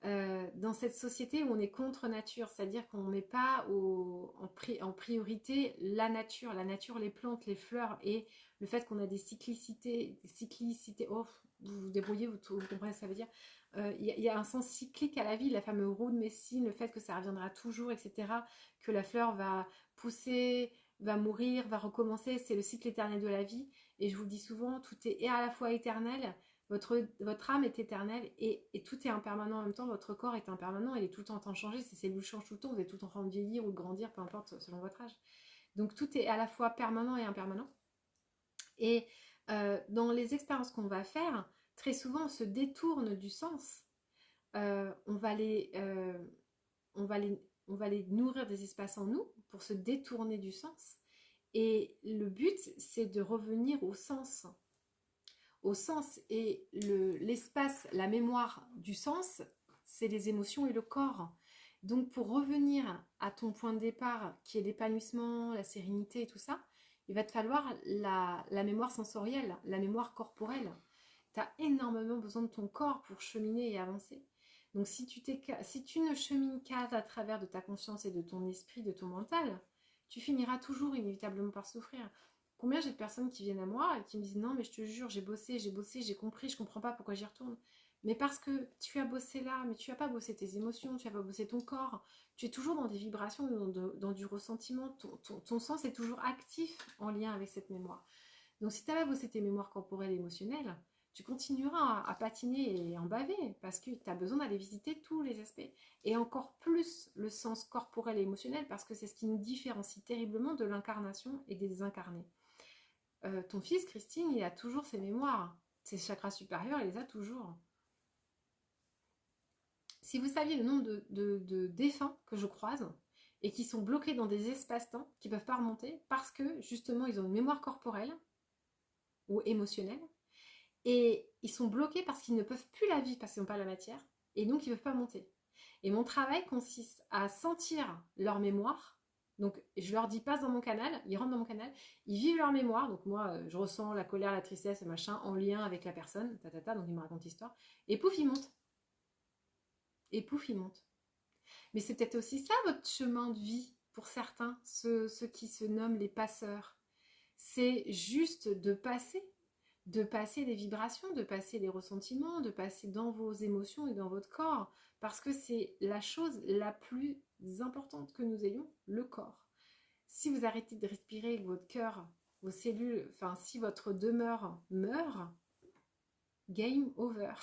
Dans cette société où on est contre nature, c'est-à-dire qu'on ne met pas en priorité la nature, les plantes, les fleurs et le fait qu'on a des cyclicités, oh, vous vous débrouillez, vous comprenez ce que ça veut dire. Y a un sens cyclique à la vie, la fameuse roue de Messine, le fait que ça reviendra toujours, etc., que la fleur va pousser, va mourir, va recommencer, c'est le cycle éternel de la vie. Et je vous le dis souvent, tout est à la fois éternel, votre âme est éternelle et tout est impermanent en même temps. Votre corps est impermanent, il est tout le temps en train de changer. Ces cellules changent tout le temps, vous êtes tout le temps en train de vieillir ou de grandir, peu importe selon votre âge. Donc tout est à la fois permanent et impermanent. Et dans les expériences qu'on va faire, très souvent on se détourne du sens. On va on, va on va les nourrir des espaces en nous pour se détourner du sens. Et le but, c'est de revenir au sens et l'espace, la mémoire du sens, c'est les émotions et le corps. Donc pour revenir à ton point de départ, qui est l'épanouissement, la sérénité et tout ça, il va te falloir la mémoire sensorielle, la mémoire corporelle. Tu as énormément besoin de ton corps pour cheminer et avancer. Donc si tu ne chemines qu'à travers de ta conscience et de ton esprit, de ton mental, tu finiras toujours inévitablement par souffrir. Combien j'ai de personnes qui viennent à moi et qui me disent non mais je te jure j'ai bossé, j'ai compris, je comprends pas pourquoi j'y retourne. Mais parce que tu as bossé là, mais tu n'as pas bossé tes émotions, tu n'as pas bossé ton corps, tu es toujours dans des vibrations, dans du ressentiment, ton sens est toujours actif en lien avec cette mémoire. Donc si tu n'as pas bossé tes mémoires corporelles et émotionnelles, tu continueras à patiner et en baver parce que tu as besoin d'aller visiter tous les aspects. Et encore plus le sens corporel et émotionnel parce que c'est ce qui nous différencie terriblement de l'incarnation et des désincarnés. Ton fils, Christine, il a toujours ses mémoires. Ses chakras supérieurs, il les a toujours. Si vous saviez le nombre de défunts que je croise et qui sont bloqués dans des espaces-temps, qui ne peuvent pas remonter parce que justement ils ont une mémoire corporelle ou émotionnelle et ils sont bloqués parce qu'ils ne peuvent plus la vivre parce qu'ils n'ont pas la matière et donc ils ne peuvent pas monter. Et mon travail consiste à sentir leur mémoire. Donc je leur dis passe dans mon canal, ils rentrent dans mon canal, ils vivent leur mémoire. Donc moi je ressens la colère, la tristesse, machin en lien avec la personne, donc ils me racontent l'histoire. Et pouf, ils montent. Et pouf, ils montent. Mais c'est peut-être aussi ça votre chemin de vie pour certains, ceux qui se nomment les passeurs. C'est juste de passer les vibrations, de passer les ressentiments, de passer dans vos émotions et dans votre corps, parce que c'est la chose la plus importante que nous ayons, le corps. Si vous arrêtez de respirer, votre cœur, vos cellules, enfin si votre demeure meurt, game over.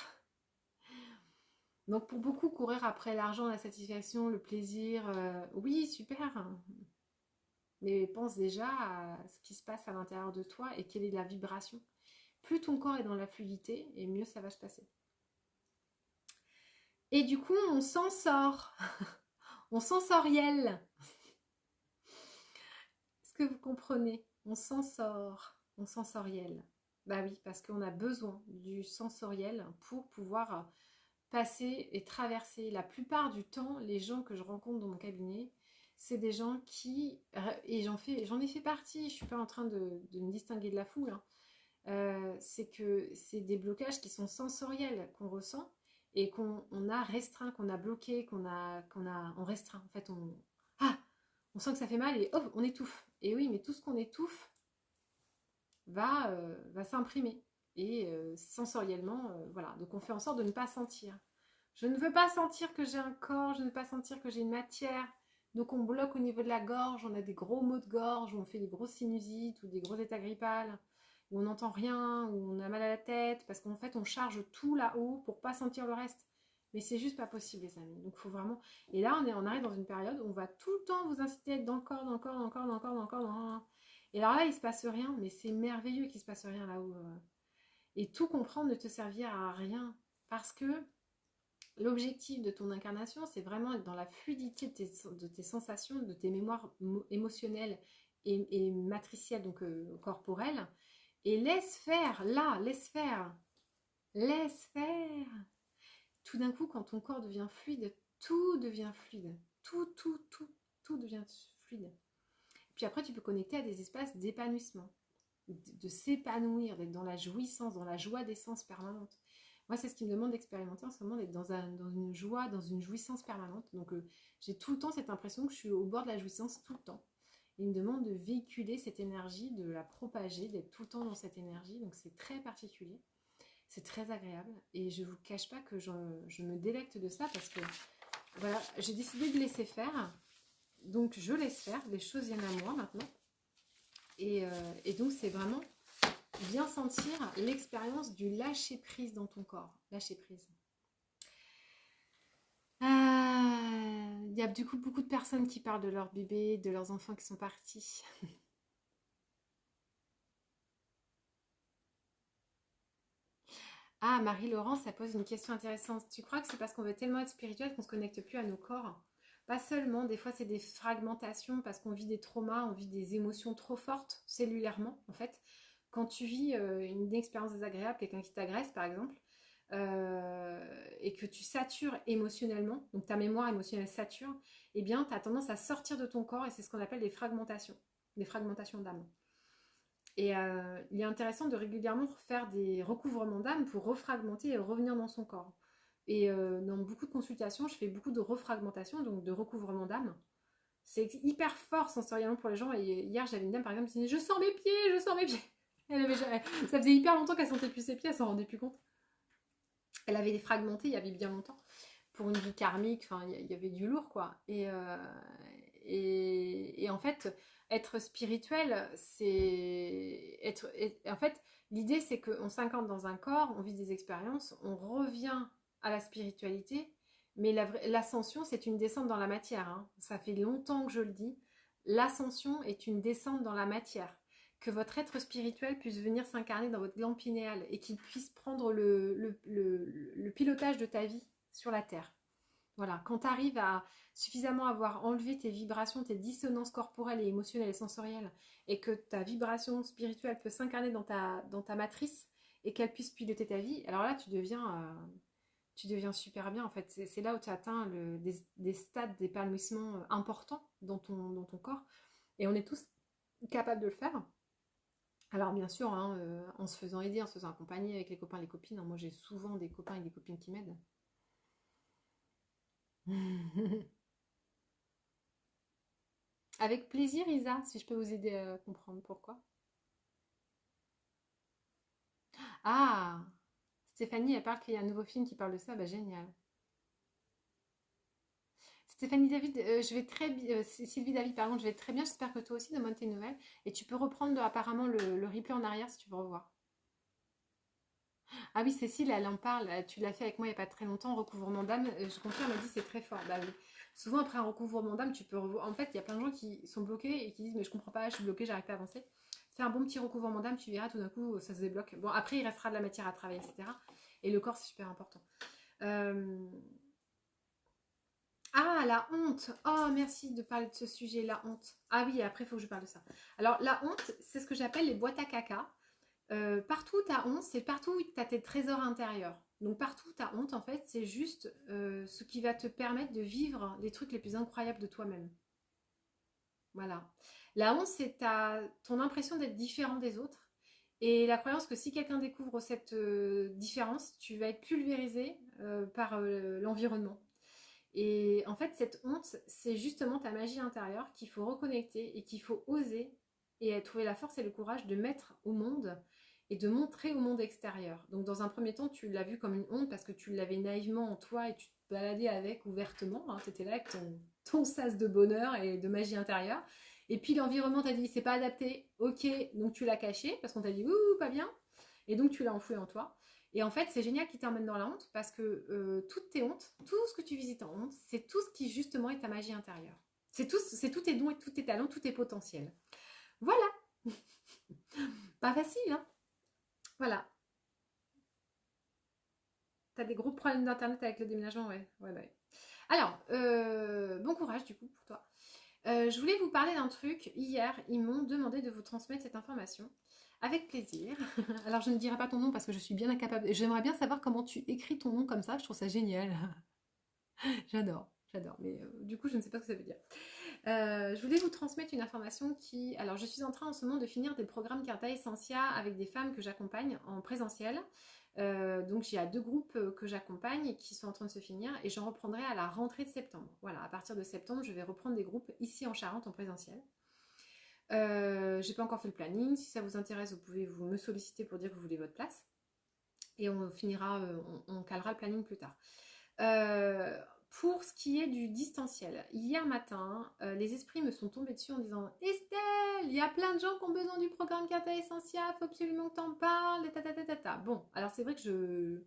Donc pour beaucoup, courir après l'argent, la satisfaction, le plaisir, oui, super. Mais pense déjà à ce qui se passe à l'intérieur de toi et quelle est la vibration. Plus ton corps est dans la fluidité, et mieux ça va se passer. Et du coup, on s'en sort. On sensoriel. Est-ce que vous comprenez? On s'en sort. On sensoriel. Bah oui, parce qu'on a besoin du sensoriel pour pouvoir passer et traverser. La plupart du temps, les gens que je rencontre dans mon cabinet, c'est des gens qui, et j'en ai fait partie, je suis pas en train de me distinguer de la foule, hein. C'est que c'est des blocages qui sont sensoriels qu'on ressent et qu'on a restreint, qu'on a bloqué, on restreint. En fait, on sent que ça fait mal et oh, on étouffe. Et oui, mais tout ce qu'on étouffe va s'imprimer. Et sensoriellement, voilà. Donc on fait en sorte de ne pas sentir. Je ne veux pas sentir que j'ai un corps, je ne veux pas sentir que j'ai une matière. Donc on bloque au niveau de la gorge, on a des gros maux de gorge, on fait des grosses sinusites ou des gros états grippales, où on n'entend rien, où on a mal à la tête, parce qu'en fait on charge tout là-haut pour pas sentir le reste. Mais c'est juste pas possible les amis. Donc faut vraiment. Et là on arrive dans une période où on va tout le temps vous inciter à être dans le corps, dans le corps, dans le corps, dans le corps, dans le corps, dans... Et alors là il se passe rien, mais c'est merveilleux qu'il se passe rien là-haut. Et tout comprendre ne te servira à rien. Parce que l'objectif de ton incarnation, c'est vraiment être dans la fluidité de tes sensations, de tes mémoires émotionnelles et matricielles, donc corporelles. Et laisse faire, là, laisse faire. Laisse faire. Tout d'un coup, quand ton corps devient fluide, tout devient fluide. Tout devient fluide. Puis après, tu peux connecter à des espaces d'épanouissement, de s'épanouir, d'être dans la jouissance, dans la joie d'essence permanente. Moi, c'est ce qui me demande d'expérimenter en ce moment, d'être dans une joie, dans une jouissance permanente. Donc, j'ai tout le temps cette impression que je suis au bord de la jouissance tout le temps. Et il me demande de véhiculer cette énergie, de la propager, d'être tout le temps dans cette énergie. Donc, c'est très particulier. C'est très agréable. Et je ne vous cache pas que je me délecte de ça parce que, voilà, j'ai décidé de laisser faire. Donc, je laisse faire. Les choses viennent à moi maintenant. Et donc, c'est vraiment bien sentir l'expérience du lâcher prise dans ton corps. Lâcher prise. Il y a du coup beaucoup de personnes qui parlent de leurs bébés, de leurs enfants qui sont partis. Ah, Marie-Laurence, ça pose une question intéressante. Tu crois que c'est parce qu'on veut tellement être spirituel qu'on ne se connecte plus à nos corps? Pas seulement, des fois c'est des fragmentations parce qu'on vit des traumas, on vit des émotions trop fortes cellulairement en fait. Quand tu vis une expérience désagréable, quelqu'un qui t'agresse par exemple, et que tu satures émotionnellement, donc ta mémoire émotionnelle sature, eh bien tu as tendance à sortir de ton corps et c'est ce qu'on appelle des fragmentations d'âme. Et il est intéressant de régulièrement faire des recouvrements d'âme pour refragmenter et revenir dans son corps. Et dans beaucoup de consultations, je fais beaucoup de refragmentation, donc de recouvrement d'âme. C'est hyper fort sensoriellement pour les gens. Et hier, j'avais une dame par exemple qui disait « Je sens mes pieds, je sens mes pieds ». Ça faisait hyper longtemps qu'elle sentait plus ses pieds, elle s'en rendait plus compte. Elle avait défragmenté il y avait bien longtemps pour une vie karmique, enfin il y avait du lourd quoi. Et en fait, être spirituel, en fait, l'idée c'est qu'on s'incarne dans un corps, on vit des expériences, on revient à la spiritualité, mais l'ascension c'est une descente dans la matière, hein. Ça fait longtemps que je le dis, l'ascension est une descente dans la matière. Que votre être spirituel puisse venir s'incarner dans votre glande pinéale et qu'il puisse prendre le pilotage de ta vie sur la Terre. Voilà, quand tu arrives à suffisamment avoir enlevé tes vibrations, tes dissonances corporelles et émotionnelles et sensorielles, et que ta vibration spirituelle peut s'incarner dans ta matrice et qu'elle puisse piloter ta vie, alors là, tu deviens super bien en fait. C'est là où tu atteins des stades d'épanouissement importants dans ton corps. Et on est tous capables de le faire. Alors bien sûr, hein, en se faisant aider, en se faisant accompagner avec les copains et les copines. Hein, moi j'ai souvent des copains et des copines qui m'aident. Avec plaisir, Isa, si je peux vous aider à comprendre pourquoi. Ah, Stéphanie, elle parle qu'il y a un nouveau film qui parle de ça, bah génial. Stéphanie David, je vais très bien, Sylvie David, pardon, je vais très bien, j'espère que toi aussi, demande tes nouvelles. Et tu peux reprendre apparemment le replay en arrière si tu veux revoir. Ah oui, Cécile, elle en parle, tu l'as fait avec moi il n'y a pas très longtemps, recouvrement d'âme, je confirme, elle m'a dit c'est très fort. Bah oui. Souvent après un recouvrement d'âme, tu peux revoir. En fait, il y a plein de gens qui sont bloqués et qui disent mais je comprends pas, je suis bloqué, j'arrive pas à avancer. Fais un bon petit recouvrement d'âme, tu verras tout d'un coup ça se débloque. Bon, après il restera de la matière à travailler, etc. Et le corps c'est super important. Euh, Ah, la honte. Oh, merci de parler de ce sujet, la honte. Ah oui, après il faut que je parle de ça. Alors la honte, c'est ce que j'appelle les boîtes à caca. Partout où tu as honte, c'est partout où tu as tes trésors intérieurs. Donc partout où tu as honte, en fait, c'est juste ce qui va te permettre de vivre les trucs les plus incroyables de toi-même. Voilà. La honte, c'est ton impression d'être différent des autres. Et la croyance que si quelqu'un découvre cette différence, tu vas être pulvérisé par l'environnement. Et en fait, cette honte, c'est justement ta magie intérieure qu'il faut reconnecter et qu'il faut oser et trouver la force et le courage de mettre au monde et de montrer au monde extérieur. Donc dans un premier temps, tu l'as vu comme une honte parce que tu l'avais naïvement en toi et tu te baladais avec ouvertement. Hein, tu étais là avec ton sas de bonheur et de magie intérieure. Et puis l'environnement t'a dit c'est pas adapté, ok, donc tu l'as caché parce qu'on t'a dit ouh, pas bien. Et donc tu l'as enfoui en toi. Et en fait, c'est génial qu'il t'emmène dans la honte parce que toutes tes hontes, tout ce que tu visites en honte, c'est tout ce qui justement est ta magie intérieure. C'est tous tes dons et tous tes talents, tous tes potentiels. Voilà, pas facile, hein. Voilà. T'as des gros problèmes d'internet avec le déménagement, ouais. Ouais, ouais. Alors, bon courage du coup pour toi. Je voulais vous parler d'un truc. Hier, ils m'ont demandé de vous transmettre cette information. Avec plaisir. Alors, je ne dirai pas ton nom parce que je suis bien incapable. J'aimerais bien savoir comment tu écris ton nom comme ça. Je trouve ça génial. J'adore, j'adore. Mais du coup, je ne sais pas ce que ça veut dire. Je voulais vous transmettre une information qui... Alors, je suis en train en ce moment de finir des programmes Carta Essentia avec des femmes que j'accompagne en présentiel. Donc, il y a deux groupes que j'accompagne qui sont en train de se finir et j'en reprendrai à la rentrée de septembre. Voilà, à partir de septembre, je vais reprendre des groupes ici en Charente en présentiel. J'ai pas encore fait le planning. Si ça vous intéresse, vous pouvez vous me solliciter pour dire que vous voulez votre place. Et on finira, on calera le planning plus tard. Euh, pour ce qui est du distanciel, hier matin, les esprits me sont tombés dessus en disant Estelle, il y a plein de gens qui ont besoin du programme Carta Essentia, faut absolument que t'en parles, ta. Bon, alors c'est vrai que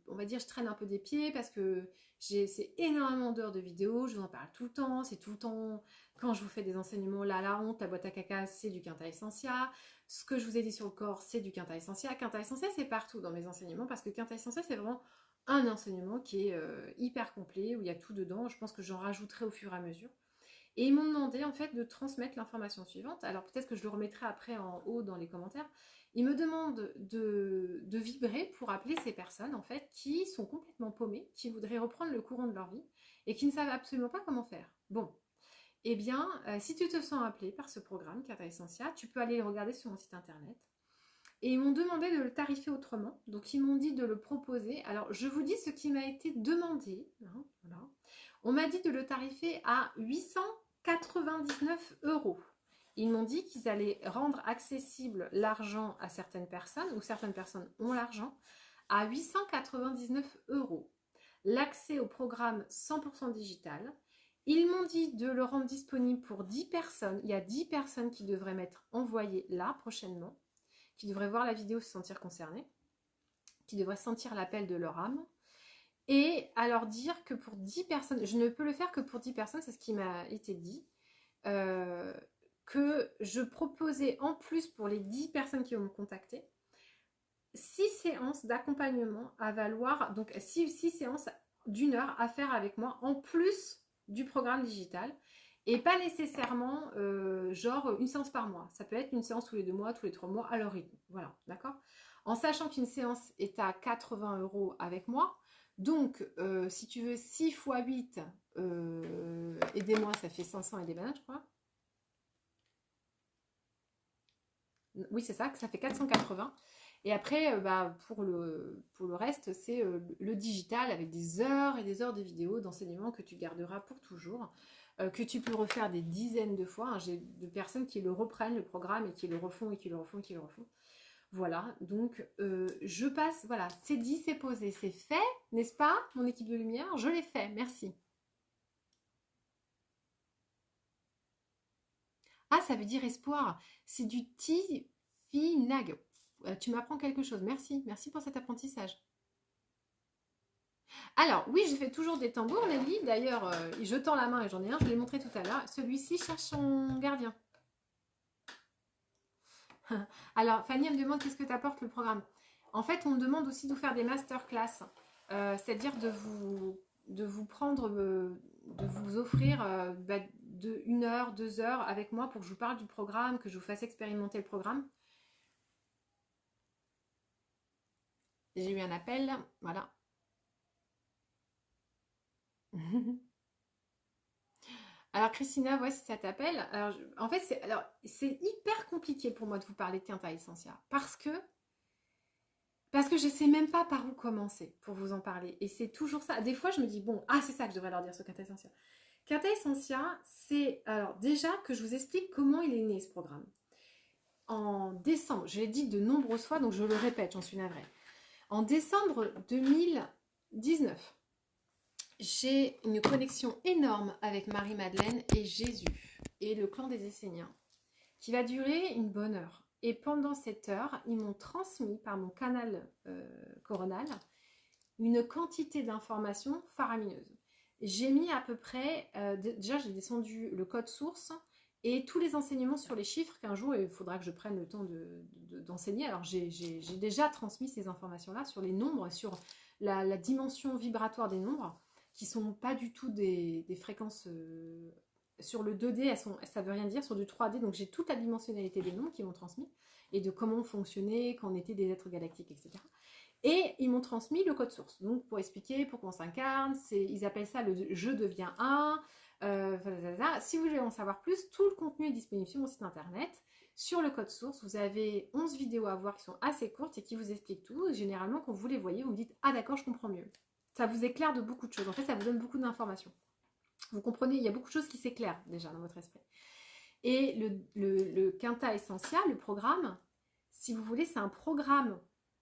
on va dire, je traîne un peu des pieds parce que c'est énormément d'heures de vidéos, je vous en parle tout le temps, c'est tout le temps quand je vous fais des enseignements, là, la honte, la boîte à caca, c'est du Quinta Essentia. Ce que je vous ai dit sur le corps, c'est du Quinta Essentia. Quinta Essentia, c'est partout dans mes enseignements parce que Quinta Essentia, c'est vraiment un enseignement qui est hyper complet, où il y a tout dedans. Je pense que j'en rajouterai au fur et à mesure. Et ils m'ont demandé en fait de transmettre l'information suivante. Alors peut-être que je le remettrai après en haut dans les commentaires. Ils me demandent de vibrer pour appeler ces personnes en fait qui sont complètement paumées, qui voudraient reprendre le courant de leur vie et qui ne savent absolument pas comment faire. Bon, eh bien, si tu te sens appelé par ce programme Carta Essentia, tu peux aller le regarder sur mon site internet. Et ils m'ont demandé de le tarifer autrement. Donc ils m'ont dit de le proposer. Alors je vous dis ce qui m'a été demandé. Hein, voilà. On m'a dit de le tarifer à 899 euros. Ils m'ont dit qu'ils allaient rendre accessible l'argent à certaines personnes, ou certaines personnes ont l'argent, à 899 euros. L'accès au programme 100% digital. Ils m'ont dit de le rendre disponible pour 10 personnes. Il y a 10 personnes qui devraient m'être envoyées là prochainement, qui devraient voir la vidéo, se sentir concernées, qui devraient sentir l'appel de leur âme. Et à leur dire que pour 10 personnes, je ne peux le faire que pour 10 personnes, c'est ce qui m'a été dit, que je proposais en plus pour les 10 personnes qui vont me contacter, 6 séances d'accompagnement à valoir, donc 6 séances d'1 heure à faire avec moi en plus du programme digital, et pas nécessairement genre une séance par mois. Ça peut être une séance tous les 2 mois, tous les 3 mois à leur rythme. Voilà, d'accord? En sachant qu'une séance est à 80 euros avec moi, donc si tu veux 6 fois 8, aidez-moi, ça fait 500 et des bananes, je crois. Oui, c'est ça, ça fait 480. Et après, pour le reste, c'est le digital avec des heures et des heures de vidéos d'enseignement que tu garderas pour toujours, que tu peux refaire des dizaines de fois. Hein. J'ai de personnes qui le reprennent, le programme, et qui le refont, et qui le refont, et qui le refont. Voilà, donc je passe, voilà, c'est dit, c'est posé, c'est fait, n'est-ce pas, mon équipe de lumière? Je l'ai fait, merci. Ah, ça veut dire espoir, c'est du tifinag. Tu m'apprends quelque chose, merci, merci pour cet apprentissage. Alors, oui, je fais toujours des tambours, Nelly. D'ailleurs, je tends la main et j'en ai un, je l'ai montré tout à l'heure. Celui-ci cherche son gardien. Alors, Fanny, elle me demande qu'est-ce que t'apporte le programme. En fait, on me demande aussi de vous faire des masterclass, c'est-à-dire de vous prendre, de vous offrir de 1 heure, 2 heures avec moi pour que je vous parle du programme, que je vous fasse expérimenter le programme. J'ai eu un appel, voilà. Alors Christina, voici si ça t'appelle. Alors, en fait, c'est hyper compliqué pour moi de vous parler de Quinta Essentia parce que je sais même pas par où commencer pour vous en parler. Et c'est toujours ça. Des fois, je me dis bon, ah c'est ça que je devrais leur dire sur Quinta Essentia. Quinta Essentia, c'est alors déjà que je vous explique comment il est né ce programme. En décembre, je l'ai dit de nombreuses fois, donc je le répète, j'en suis navrée. En décembre 2019, j'ai une connexion énorme avec Marie-Madeleine et Jésus et le clan des Esséniens qui va durer une bonne heure. Et pendant cette heure, ils m'ont transmis par mon canal coronal une quantité d'informations faramineuses. J'ai mis à peu près, déjà j'ai descendu le code source et tous les enseignements sur les chiffres qu'un jour il faudra que je prenne le temps d'enseigner. Alors j'ai déjà transmis ces informations-là sur les nombres, sur la dimension vibratoire des nombres, qui ne sont pas du tout des fréquences sur le 2D, ça ne veut rien dire, sur du 3D, donc j'ai toute la dimensionnalité des nombres qu'ils m'ont transmis, et de comment on fonctionnait, quand on était des êtres galactiques, etc. Et ils m'ont transmis le code source, donc pour expliquer pourquoi on s'incarne, ils appellent ça le « je deviens un ». Si vous voulez en savoir plus, tout le contenu est disponible sur mon site internet. Sur le code source, vous avez 11 vidéos à voir qui sont assez courtes et qui vous expliquent tout. Généralement, quand vous les voyez, vous me dites « Ah d'accord, je comprends mieux ». Ça vous éclaire de beaucoup de choses. En fait, ça vous donne beaucoup d'informations. Vous comprenez, il y a beaucoup de choses qui s'éclairent déjà dans votre esprit. Et le Quinta Essentia, le programme, si vous voulez, c'est un programme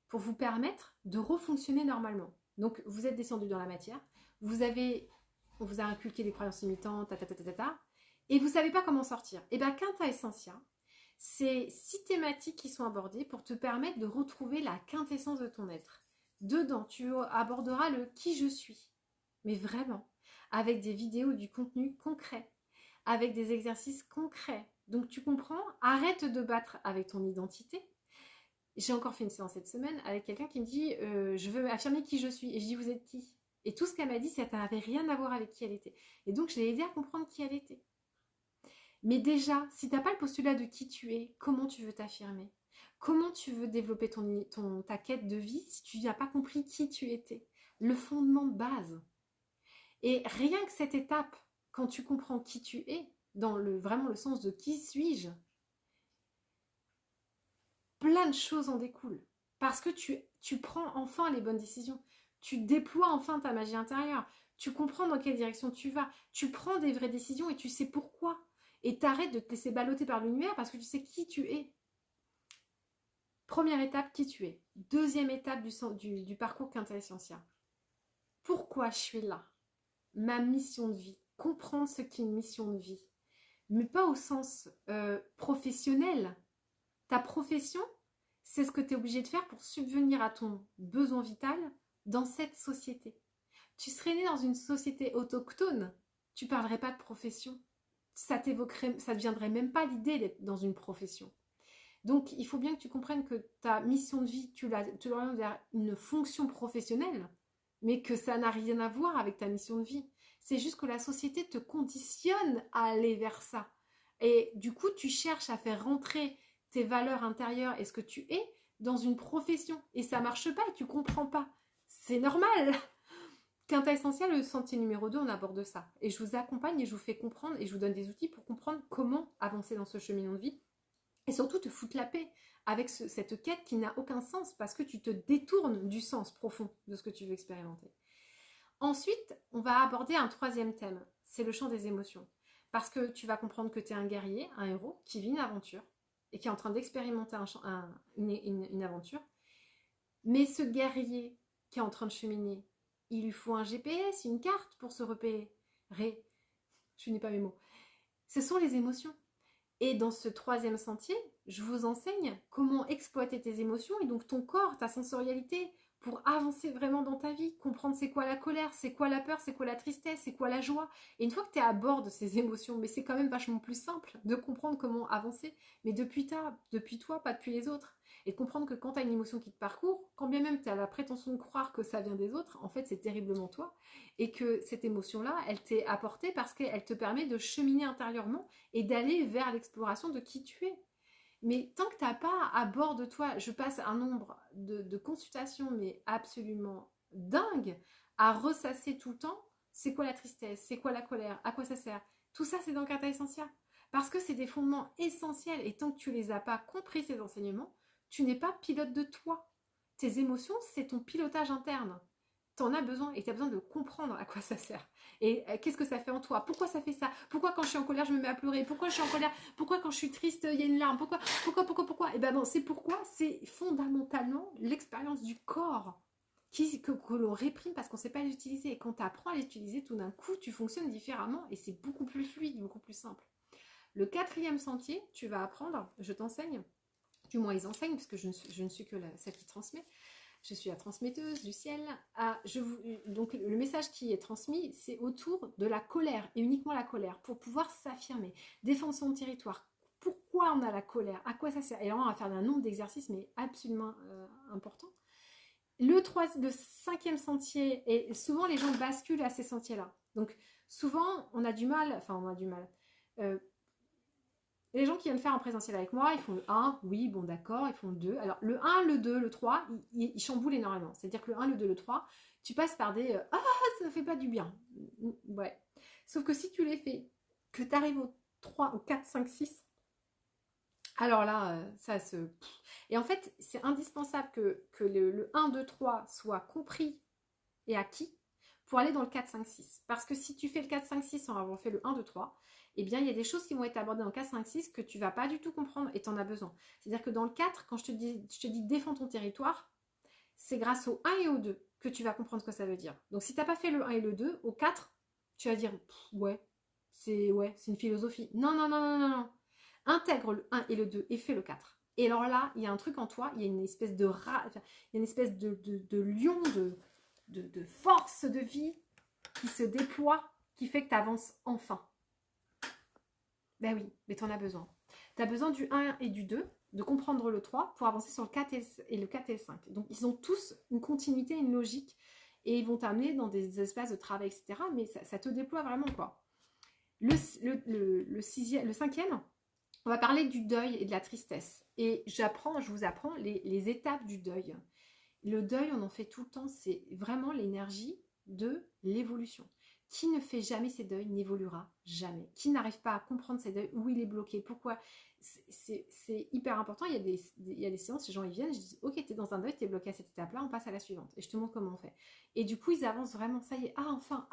pour vous permettre de refonctionner normalement. Donc, vous êtes descendu dans la matière, on vous a inculqué des croyances limitantes, et vous ne savez pas comment sortir. Et bien, Quinta Essentia, c'est 6 thématiques qui sont abordées pour te permettre de retrouver la quintessence de ton être. Dedans, tu aborderas le qui je suis, mais vraiment, avec des vidéos, du contenu concret, avec des exercices concrets. Donc tu comprends, arrête de battre avec ton identité. J'ai encore fait une séance cette semaine avec quelqu'un qui me dit je veux affirmer qui je suis. Et je dis vous êtes qui? Et tout ce qu'elle m'a dit, ça n'avait rien à voir avec qui elle était. Et donc je l'ai aidée à comprendre qui elle était. Mais déjà, si tu n'as pas le postulat de qui tu es, comment tu veux t'affirmer? Comment tu veux développer ta quête de vie si tu n'as pas compris qui tu étais? Le fondement de base. Et rien que cette étape, quand tu comprends qui tu es, dans vraiment le sens de qui suis-je, plein de choses en découlent. Parce que tu prends enfin les bonnes décisions. Tu déploies enfin ta magie intérieure. Tu comprends dans quelle direction tu vas. Tu prends des vraies décisions et tu sais pourquoi. Et t'arrêtes de te laisser balloter par l'univers parce que tu sais qui tu es. Première étape, qui tu es. Deuxième étape du parcours quintessentiel. Pourquoi je suis là? Ma mission de vie. Comprendre ce qu'est une mission de vie. Mais pas au sens professionnel. Ta profession, c'est ce que tu es obligé de faire pour subvenir à ton besoin vital dans cette société. Tu serais né dans une société autochtone, tu parlerais pas de profession. Ça t'évoquerait, ça ne viendrait même pas l'idée d'être dans une profession. Donc, il faut bien que tu comprennes que ta mission de vie, tu l'orientes vers une fonction professionnelle, mais que ça n'a rien à voir avec ta mission de vie. C'est juste que la société te conditionne à aller vers ça. Et du coup, tu cherches à faire rentrer tes valeurs intérieures et ce que tu es dans une profession. Et ça marche pas et tu comprends pas. C'est normal. Quinta essentiel, le sentier numéro 2, on aborde ça. Et je vous accompagne et je vous fais comprendre et je vous donne des outils pour comprendre comment avancer dans ce cheminement de vie. Et surtout te foutre la paix avec cette quête qui n'a aucun sens parce que tu te détournes du sens profond de ce que tu veux expérimenter. Ensuite, on va aborder un troisième thème, c'est le champ des émotions. Parce que tu vas comprendre que tu es un guerrier, un héros, qui vit une aventure et qui est en train d'expérimenter une aventure. Mais ce guerrier qui est en train de cheminer, il lui faut un GPS, une carte pour se repérer. Je n'ai pas mes mots. Ce sont les émotions. Et dans ce troisième sentier, je vous enseigne comment exploiter tes émotions et donc ton corps, ta sensorialité, pour avancer vraiment dans ta vie, comprendre c'est quoi la colère, c'est quoi la peur, c'est quoi la tristesse, c'est quoi la joie. Et une fois que tu es à bord de ces émotions, mais c'est quand même vachement plus simple de comprendre comment avancer, mais depuis toi, pas depuis les autres. Et de comprendre que quand tu as une émotion qui te parcourt, quand bien même tu as la prétention de croire que ça vient des autres, en fait c'est terriblement toi. Et que cette émotion-là, elle t'est apportée parce qu'elle te permet de cheminer intérieurement et d'aller vers l'exploration de qui tu es. Mais tant que tu n'as pas à bord de toi, je passe un nombre de consultations, mais absolument dingue, à ressasser tout le temps, c'est quoi la tristesse, c'est quoi la colère, à quoi ça sert. Tout ça, c'est dans Kata Essentia. Parce que c'est des fondements essentiels et tant que tu ne les as pas compris, ces enseignements, tu n'es pas pilote de toi. Tes émotions, c'est ton pilotage interne. Tu en as besoin et tu as besoin de comprendre à quoi ça sert. Et qu'est-ce que ça fait en toi? Pourquoi ça fait ça? Pourquoi quand je suis en colère, je me mets à pleurer? Pourquoi je suis en colère? Pourquoi quand je suis triste, il y a une larme? Pourquoi? Et ben non, c'est pourquoi c'est fondamentalement l'expérience du corps que l'on réprime parce qu'on ne sait pas l'utiliser. Et quand tu apprends à l'utiliser, tout d'un coup, tu fonctionnes différemment et c'est beaucoup plus fluide, beaucoup plus simple. Le quatrième sentier, tu vas apprendre, je t'enseigne, du moins ils enseignent, parce que je ne suis que celle qui transmet. Je suis la transmetteuse du ciel. Donc le message qui est transmis, c'est autour de la colère, et uniquement la colère, pour pouvoir s'affirmer, défendre son territoire. Pourquoi on a la colère? À quoi ça sert? Et là, on va faire un nombre d'exercices, mais absolument important. Le cinquième sentier, et souvent les gens basculent à ces sentiers-là. Donc souvent, on a du mal. Les gens qui viennent faire en présentiel avec moi, ils font le 1, oui, bon d'accord, ils font le 2. Alors le 1, le 2, le 3, ils chamboulent énormément. C'est-à-dire que le 1, le 2, le 3, tu passes par des ah, ça ne fait pas du bien. Ouais. Sauf que si tu les fais, que tu arrives au 3, au 4, 5, 6, alors là, ça se... Et en fait, c'est indispensable que le 1, 2, 3 soit compris et acquis pour aller dans le 4, 5, 6. Parce que si tu fais le 4, 5, 6 sans avoir fait le 1, 2, 3, eh bien, il y a des choses qui vont être abordées dans 4, 5, 6 que tu ne vas pas du tout comprendre et tu en as besoin. C'est-à-dire que dans le 4, quand je te dis défends ton territoire, c'est grâce au 1 et au 2 que tu vas comprendre ce que ça veut dire. Donc, si tu n'as pas fait le 1 et le 2, au 4, tu vas dire c'est une philosophie. Non. Intègre le 1 et le 2 et fais le 4. Et alors là, il y a un truc en toi, il y a une espèce de il y a une espèce de lion, de force de vie qui se déploie, qui fait que tu avances enfin. Ben oui, mais tu en as besoin. Tu as besoin du 1 et du 2, de comprendre le 3 pour avancer sur le 4 et le 4 et le 5. Donc, ils ont tous une continuité, une logique, et ils vont t'amener dans des espaces de travail, etc. Mais ça te déploie vraiment, quoi. Le cinquième, on va parler du deuil et de la tristesse. Et je vous apprends les étapes du deuil. Le deuil, on en fait tout le temps, c'est vraiment l'énergie de l'évolution. Qui ne fait jamais ses deuils n'évoluera jamais. Qui n'arrive pas à comprendre ses deuils, où il est bloqué, pourquoi, c'est hyper important. Il y a des séances, les gens ils viennent, je dis ok, t'es dans un deuil, t'es bloqué à cette étape-là, on passe à la suivante. Et je te montre comment on fait. Et du coup, ils avancent vraiment, ça y est, enfin,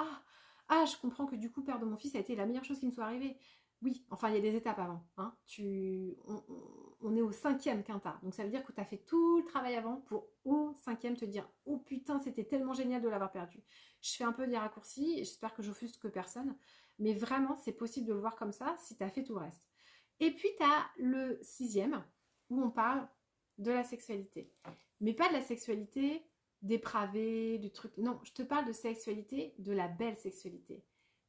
je comprends que du coup, perdre mon fils a été la meilleure chose qui me soit arrivée. Oui, enfin, il y a des étapes avant. Hein. On est au 5e quinta. Donc, ça veut dire que tu as fait tout le travail avant pour au 5e te dire « Oh putain, c'était tellement génial de l'avoir perdu. » Je fais un peu des raccourcis et j'espère que j'offusque que personne. Mais vraiment, c'est possible de le voir comme ça si tu as fait tout le reste. Et puis, tu as le 6e où on parle de la sexualité. Mais pas de la sexualité dépravée, du truc. Non, je te parle de sexualité, de la belle sexualité.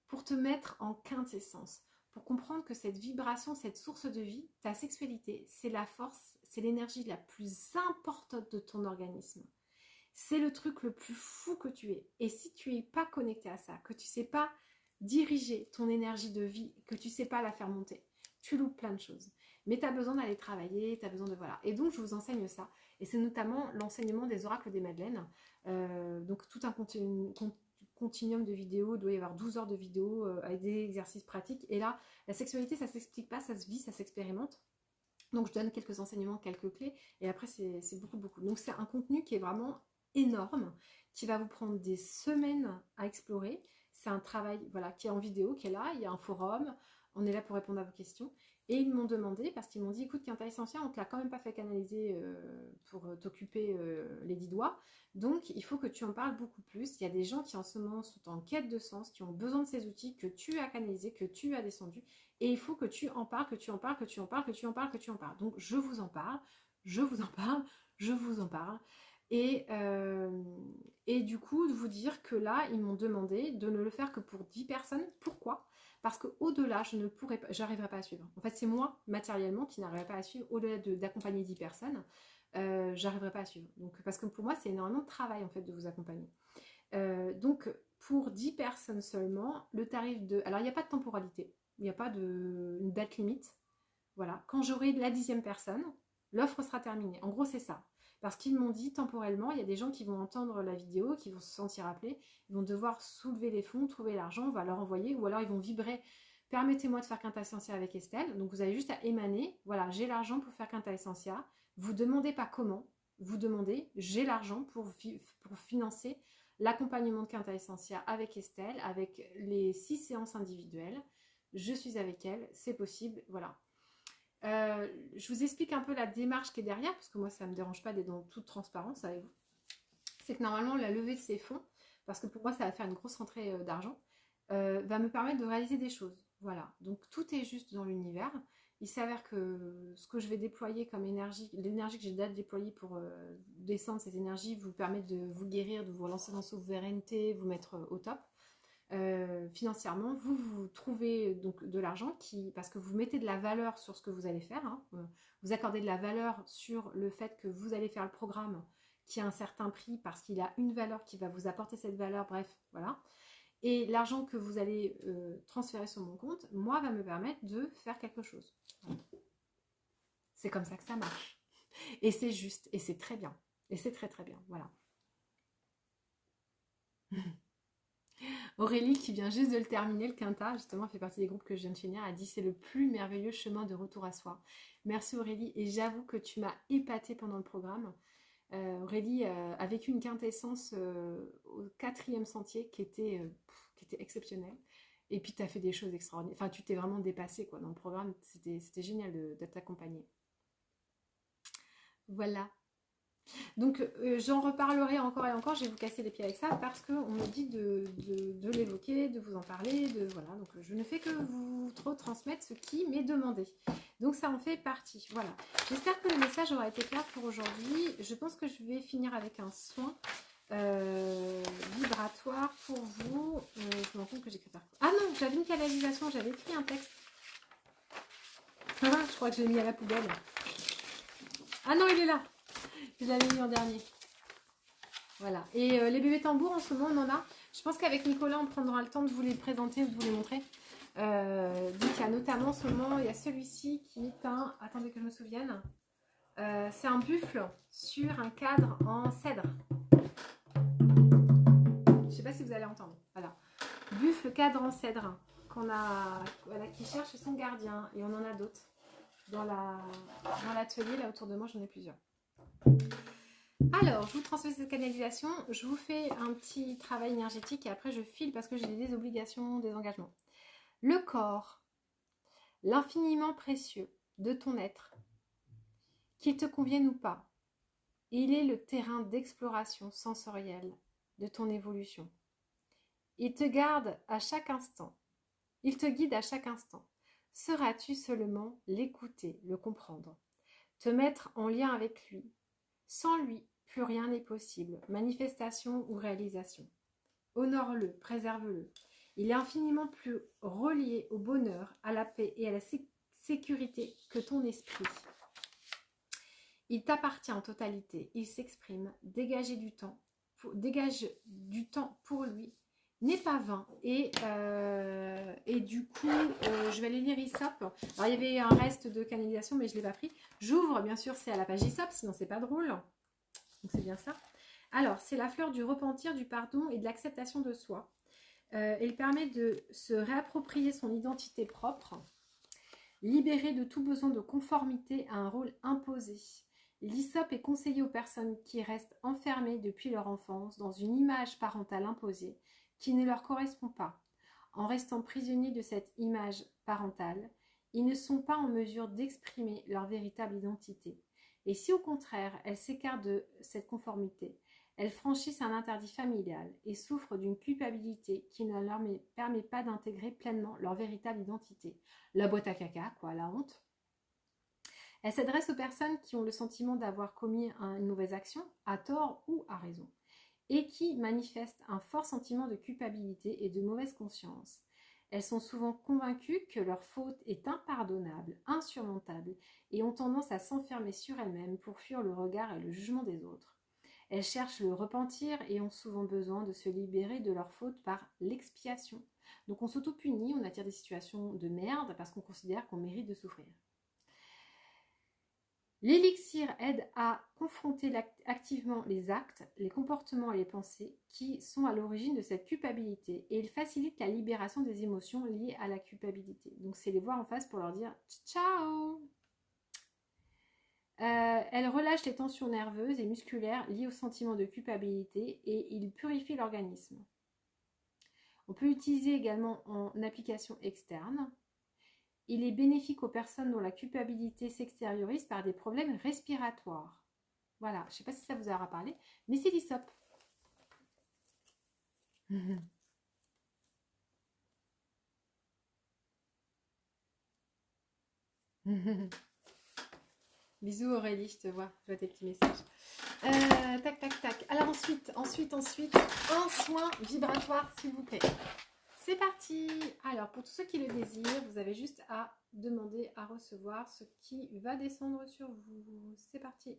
Pour te mettre en quintessence. Pour comprendre que cette vibration, cette source de vie, ta sexualité, c'est la force, c'est l'énergie la plus importante de ton organisme. C'est le truc le plus fou que tu es. Et si tu n'es pas connecté à ça, que tu ne sais pas diriger ton énergie de vie, que tu ne sais pas la faire monter, tu loupes plein de choses. Mais tu as besoin d'aller travailler, tu as besoin de... Voilà. Et donc, je vous enseigne ça. Et c'est notamment l'enseignement des oracles des Madeleines. Donc, tout un continuum de vidéos, il doit y avoir 12 heures de vidéos avec des exercices pratiques. Et là, la sexualité, ça ne s'explique pas, ça se vit, ça s'expérimente. Donc, je donne quelques enseignements, quelques clés. Et après, c'est beaucoup, beaucoup. Donc, c'est un contenu qui est vraiment énorme, qui va vous prendre des semaines à explorer. C'est un travail voilà, qui est en vidéo, qui est là. Il y a un forum. On est là pour répondre à vos questions. Et ils m'ont demandé, parce qu'ils m'ont dit, écoute, Quinta Essentia, on ne te l'a quand même pas fait canaliser pour t'occuper les 10 doigts. Donc, il faut que tu en parles beaucoup plus. Il y a des gens qui en ce moment sont en quête de sens, qui ont besoin de ces outils que tu as canalisés, que tu as descendus. Et il faut que tu en parles, que tu en parles, que tu en parles, que tu en parles, que tu en parles. Donc, je vous en parle, je vous en parle, je vous en parle. Et du coup, de vous dire que là, ils m'ont demandé de ne le faire que pour 10 personnes. Pourquoi ? Parce qu'au-delà, je ne pourrais pas, j'arriverai pas à suivre. En fait, c'est moi, matériellement, qui n'arriverai pas à suivre. Au-delà d'accompagner 10 personnes, j'arriverai pas à suivre. Donc, parce que pour moi, c'est énormément de travail, en fait, de vous accompagner. Donc, pour 10 personnes seulement, le tarif de... Alors, il n'y a pas de temporalité. Il n'y a pas une date limite. Voilà. Quand j'aurai la 10e personne, l'offre sera terminée. En gros, c'est ça. Parce qu'ils m'ont dit temporellement, il y a des gens qui vont entendre la vidéo, qui vont se sentir appelés, ils vont devoir soulever les fonds, trouver l'argent, on va leur envoyer, ou alors ils vont vibrer. Permettez-moi de faire Quinta Essentia avec Estelle. Donc vous avez juste à émaner, voilà, j'ai l'argent pour faire Quinta Essentia. Vous ne demandez pas comment, vous demandez, j'ai l'argent pour financer l'accompagnement de Quinta Essentia avec Estelle, avec les 6 séances individuelles. Je suis avec elle, c'est possible, voilà. Je vous explique un peu la démarche qui est derrière, parce que moi ça ne me dérange pas d'être dans toute transparence avec vous. C'est que normalement la levée de ces fonds, parce que pour moi ça va faire une grosse rentrée d'argent, va me permettre de réaliser des choses. Voilà, donc tout est juste dans l'univers. Il s'avère que ce que je vais déployer comme énergie, l'énergie que j'ai déjà déployée pour descendre ces énergies, vous permettre de vous guérir, de vous relancer dans la souveraineté, vous mettre au top. Financièrement, vous trouvez donc de l'argent parce que vous mettez de la valeur sur ce que vous allez faire, hein, vous accordez de la valeur sur le fait que vous allez faire le programme qui a un certain prix parce qu'il a une valeur qui va vous apporter cette valeur, bref, voilà. Et l'argent que vous allez transférer sur mon compte, moi, va me permettre de faire quelque chose. Voilà. C'est comme ça que ça marche. Et c'est juste, et c'est très bien. Et c'est très très bien, voilà. Aurélie, qui vient juste de le terminer, le quinta, justement, fait partie des groupes que je viens de finir, a dit c'est le plus merveilleux chemin de retour à soi. Merci Aurélie, et j'avoue que tu m'as épatée pendant le programme. Aurélie a vécu une quintessence au 4e sentier qui était exceptionnelle. Et puis tu as fait des choses extraordinaires. Enfin, tu t'es vraiment dépassée quoi, dans le programme. C'était génial de t'accompagner. Voilà. Donc j'en reparlerai encore et encore, je vais vous casser les pieds avec ça parce qu'on me dit de l'évoquer, de vous en parler, voilà. Donc je ne fais que vous retransmettre ce qui m'est demandé. Donc ça en fait partie, voilà. J'espère que le message aura été clair pour aujourd'hui. Je pense que je vais finir avec un soin vibratoire pour vous. Je me rends compte que j'écris pas. Ah non, j'avais une canalisation, j'avais écrit un texte. Je crois que je l'ai mis à la poubelle. Ah non, il est là. Je l'avais mis en dernier. Voilà. Et les bébés tambours, en ce moment, on en a. Je pense qu'avec Nicolas, on prendra le temps de vous les présenter ou de vous les montrer. Donc, il y a notamment en ce moment, il y a celui-ci qui est un... Attendez que je me souvienne. C'est un buffle sur un cadre en cèdre. Je ne sais pas si vous allez entendre. Voilà. Buffle cadre en cèdre qu'on a, voilà, qui cherche son gardien. Et on en a d'autres. Dans l'atelier, là, autour de moi, j'en ai plusieurs. Alors, je vous transmets cette canalisation, je vous fais un petit travail énergétique et après je file parce que j'ai des obligations, des engagements. Le corps, l'infiniment précieux de ton être, qu'il te convienne ou pas. Il est le terrain d'exploration sensorielle de ton évolution. Il te garde à chaque instant. Il te guide à chaque instant. Seras-tu seulement l'écouter, le comprendre, te mettre en lien avec lui? Sans lui, plus rien n'est possible, manifestation ou réalisation. Honore-le, préserve-le. Il est infiniment plus relié au bonheur, à la paix et à la sécurité que ton esprit. Il t'appartient en totalité, il s'exprime, dégage du temps pour lui, n'est pas vain. Et du coup, je vais aller lire Aesop. Alors, il y avait un reste de canalisation, mais je ne l'ai pas pris. J'ouvre, bien sûr, c'est à la page Aesop, sinon c'est pas drôle. Donc, c'est bien ça. Alors, c'est la fleur du repentir, du pardon et de l'acceptation de soi. Elle permet de se réapproprier son identité propre, libérée de tout besoin de conformité à un rôle imposé. L'Aesop est conseillé aux personnes qui restent enfermées depuis leur enfance dans une image parentale imposée qui ne leur correspond pas. En restant prisonniers de cette image parentale, ils ne sont pas en mesure d'exprimer leur véritable identité. Et si au contraire, elles s'écartent de cette conformité, elles franchissent un interdit familial et souffrent d'une culpabilité qui ne leur permet pas d'intégrer pleinement leur véritable identité. La boîte à caca, quoi, la honte. Elle s'adresse aux personnes qui ont le sentiment d'avoir commis une mauvaise action, à tort ou à raison, et qui manifestent un fort sentiment de culpabilité et de mauvaise conscience. Elles sont souvent convaincues que leur faute est impardonnable, insurmontable, et ont tendance à s'enfermer sur elles-mêmes pour fuir le regard et le jugement des autres. Elles cherchent le repentir et ont souvent besoin de se libérer de leur faute par l'expiation. Donc on s'auto-punit, on attire des situations de merde parce qu'on considère qu'on mérite de souffrir. L'élixir aide à confronter activement les actes, les comportements et les pensées qui sont à l'origine de cette culpabilité et il facilite la libération des émotions liées à la culpabilité. Donc c'est les voir en face pour leur dire « Ciao !» Elle relâche les tensions nerveuses et musculaires liées au sentiment de culpabilité et il purifie l'organisme. On peut l'utiliser également en application externe. Il est bénéfique aux personnes dont la culpabilité s'extériorise par des problèmes respiratoires. Voilà, je ne sais pas si ça vous aura parlé, mais c'est l'Aesop. Bisous Aurélie, je te vois tes petits messages. Tac, tac, tac. Alors ensuite, un soin vibratoire s'il vous plaît. C'est parti. Alors pour tous ceux qui le désirent, vous avez juste à demander à recevoir ce qui va descendre sur vous. C'est parti.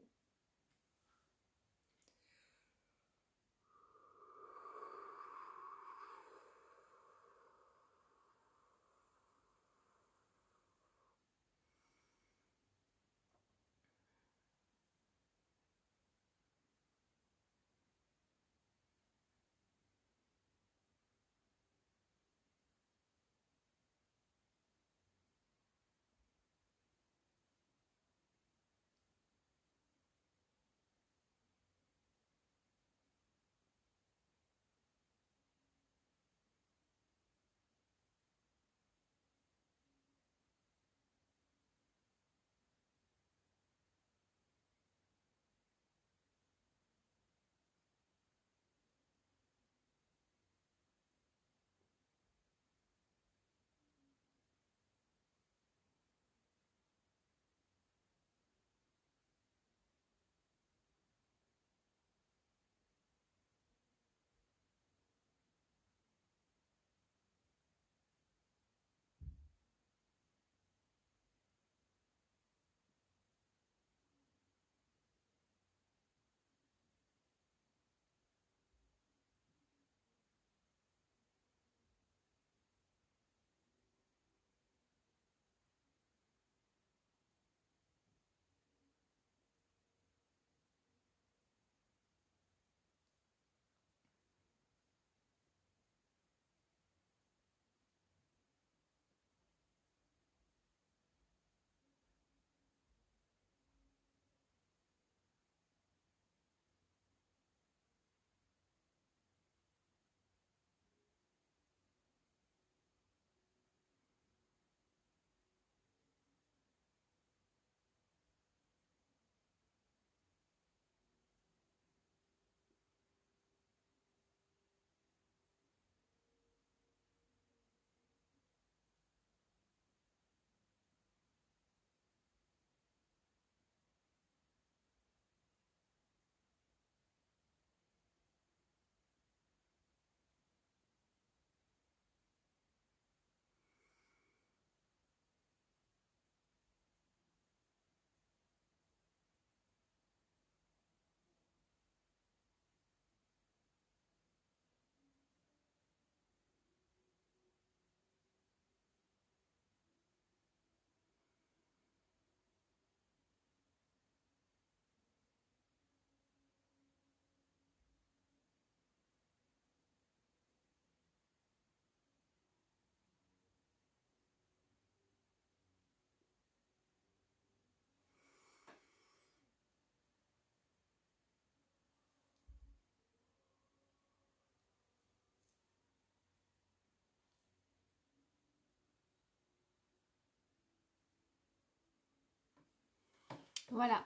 Voilà.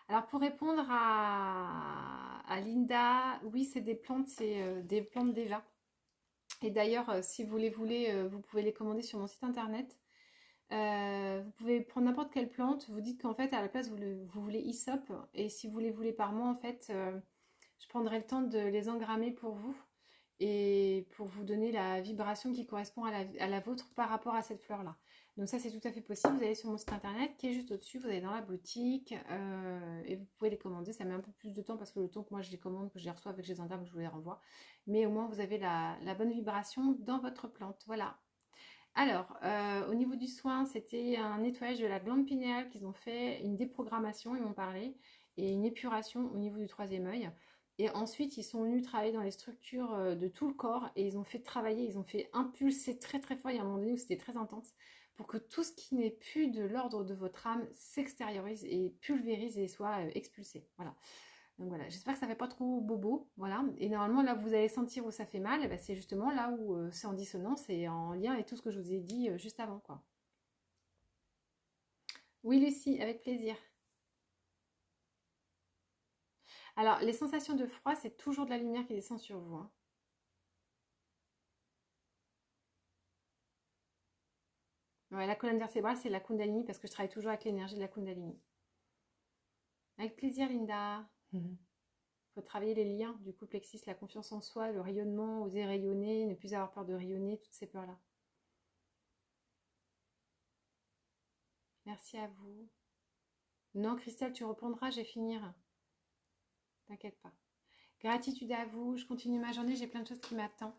Alors pour répondre à Linda, oui, c'est des plantes, c'est des plantes déjà. Et d'ailleurs, si vous les voulez, vous pouvez les commander sur mon site internet. Vous pouvez prendre n'importe quelle plante. Vous dites qu'en fait, à la place, vous voulez hyssop. Et si vous les voulez par mois, en fait, je prendrai le temps de les engrammer pour vous et pour vous donner la vibration qui correspond à la vôtre par rapport à cette fleur-là. Donc ça, c'est tout à fait possible. Vous allez sur mon site internet qui est juste au-dessus, vous allez dans la boutique et vous pouvez les commander. Ça met un peu plus de temps parce que le temps que moi je les commande, que je les reçois, avec que je les engramme, que je vous les renvoie. Mais au moins, vous avez la bonne vibration dans votre plante. Voilà. Alors, au niveau du soin, c'était un nettoyage de la glande pinéale qu'ils ont fait, une déprogrammation, ils m'ont parlé, et une épuration au niveau du troisième œil. Et ensuite, ils sont venus travailler dans les structures de tout le corps et ils ont fait travailler, ils ont fait impulser très très fort. Il y a un moment donné où c'était très intense pour que tout ce qui n'est plus de l'ordre de votre âme s'extériorise et pulvérise et soit expulsé. Voilà. Donc voilà, j'espère que ça fait pas trop bobo, voilà. Et normalement, là où vous allez sentir où ça fait mal, eh ben, c'est justement là où c'est en dissonance et en lien avec tout ce que je vous ai dit juste avant, quoi. Oui, Lucie, avec plaisir. Alors, les sensations de froid, c'est toujours de la lumière qui descend sur vous, hein. Ouais, la colonne vertébrale, c'est la Kundalini parce que je travaille toujours avec l'énergie de la Kundalini. Avec plaisir, Linda. Il faut travailler les liens, du coup, plexus, la confiance en soi, le rayonnement, oser rayonner, ne plus avoir peur de rayonner, toutes ces peurs-là. Merci à vous. Non, Christelle, tu reprendras, je vais finir. T'inquiète pas. Gratitude à vous, je continue ma journée, j'ai plein de choses qui m'attendent.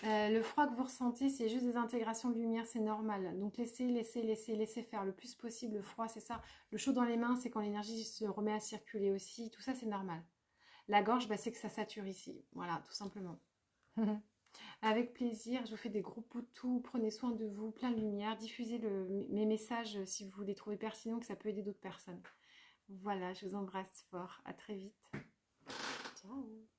Le froid que vous ressentez, c'est juste des intégrations de lumière, c'est normal. Donc laissez faire le plus possible. Le froid, c'est ça. Le chaud dans les mains, c'est quand l'énergie se remet à circuler aussi. Tout ça, c'est normal. La gorge, bah, c'est que ça sature ici. Voilà, tout simplement. Avec plaisir, je vous fais des gros poutous. Prenez soin de vous, plein de lumière. Diffusez mes messages si vous les trouvez pertinents, que ça peut aider d'autres personnes. Voilà, je vous embrasse fort. À très vite. Ciao.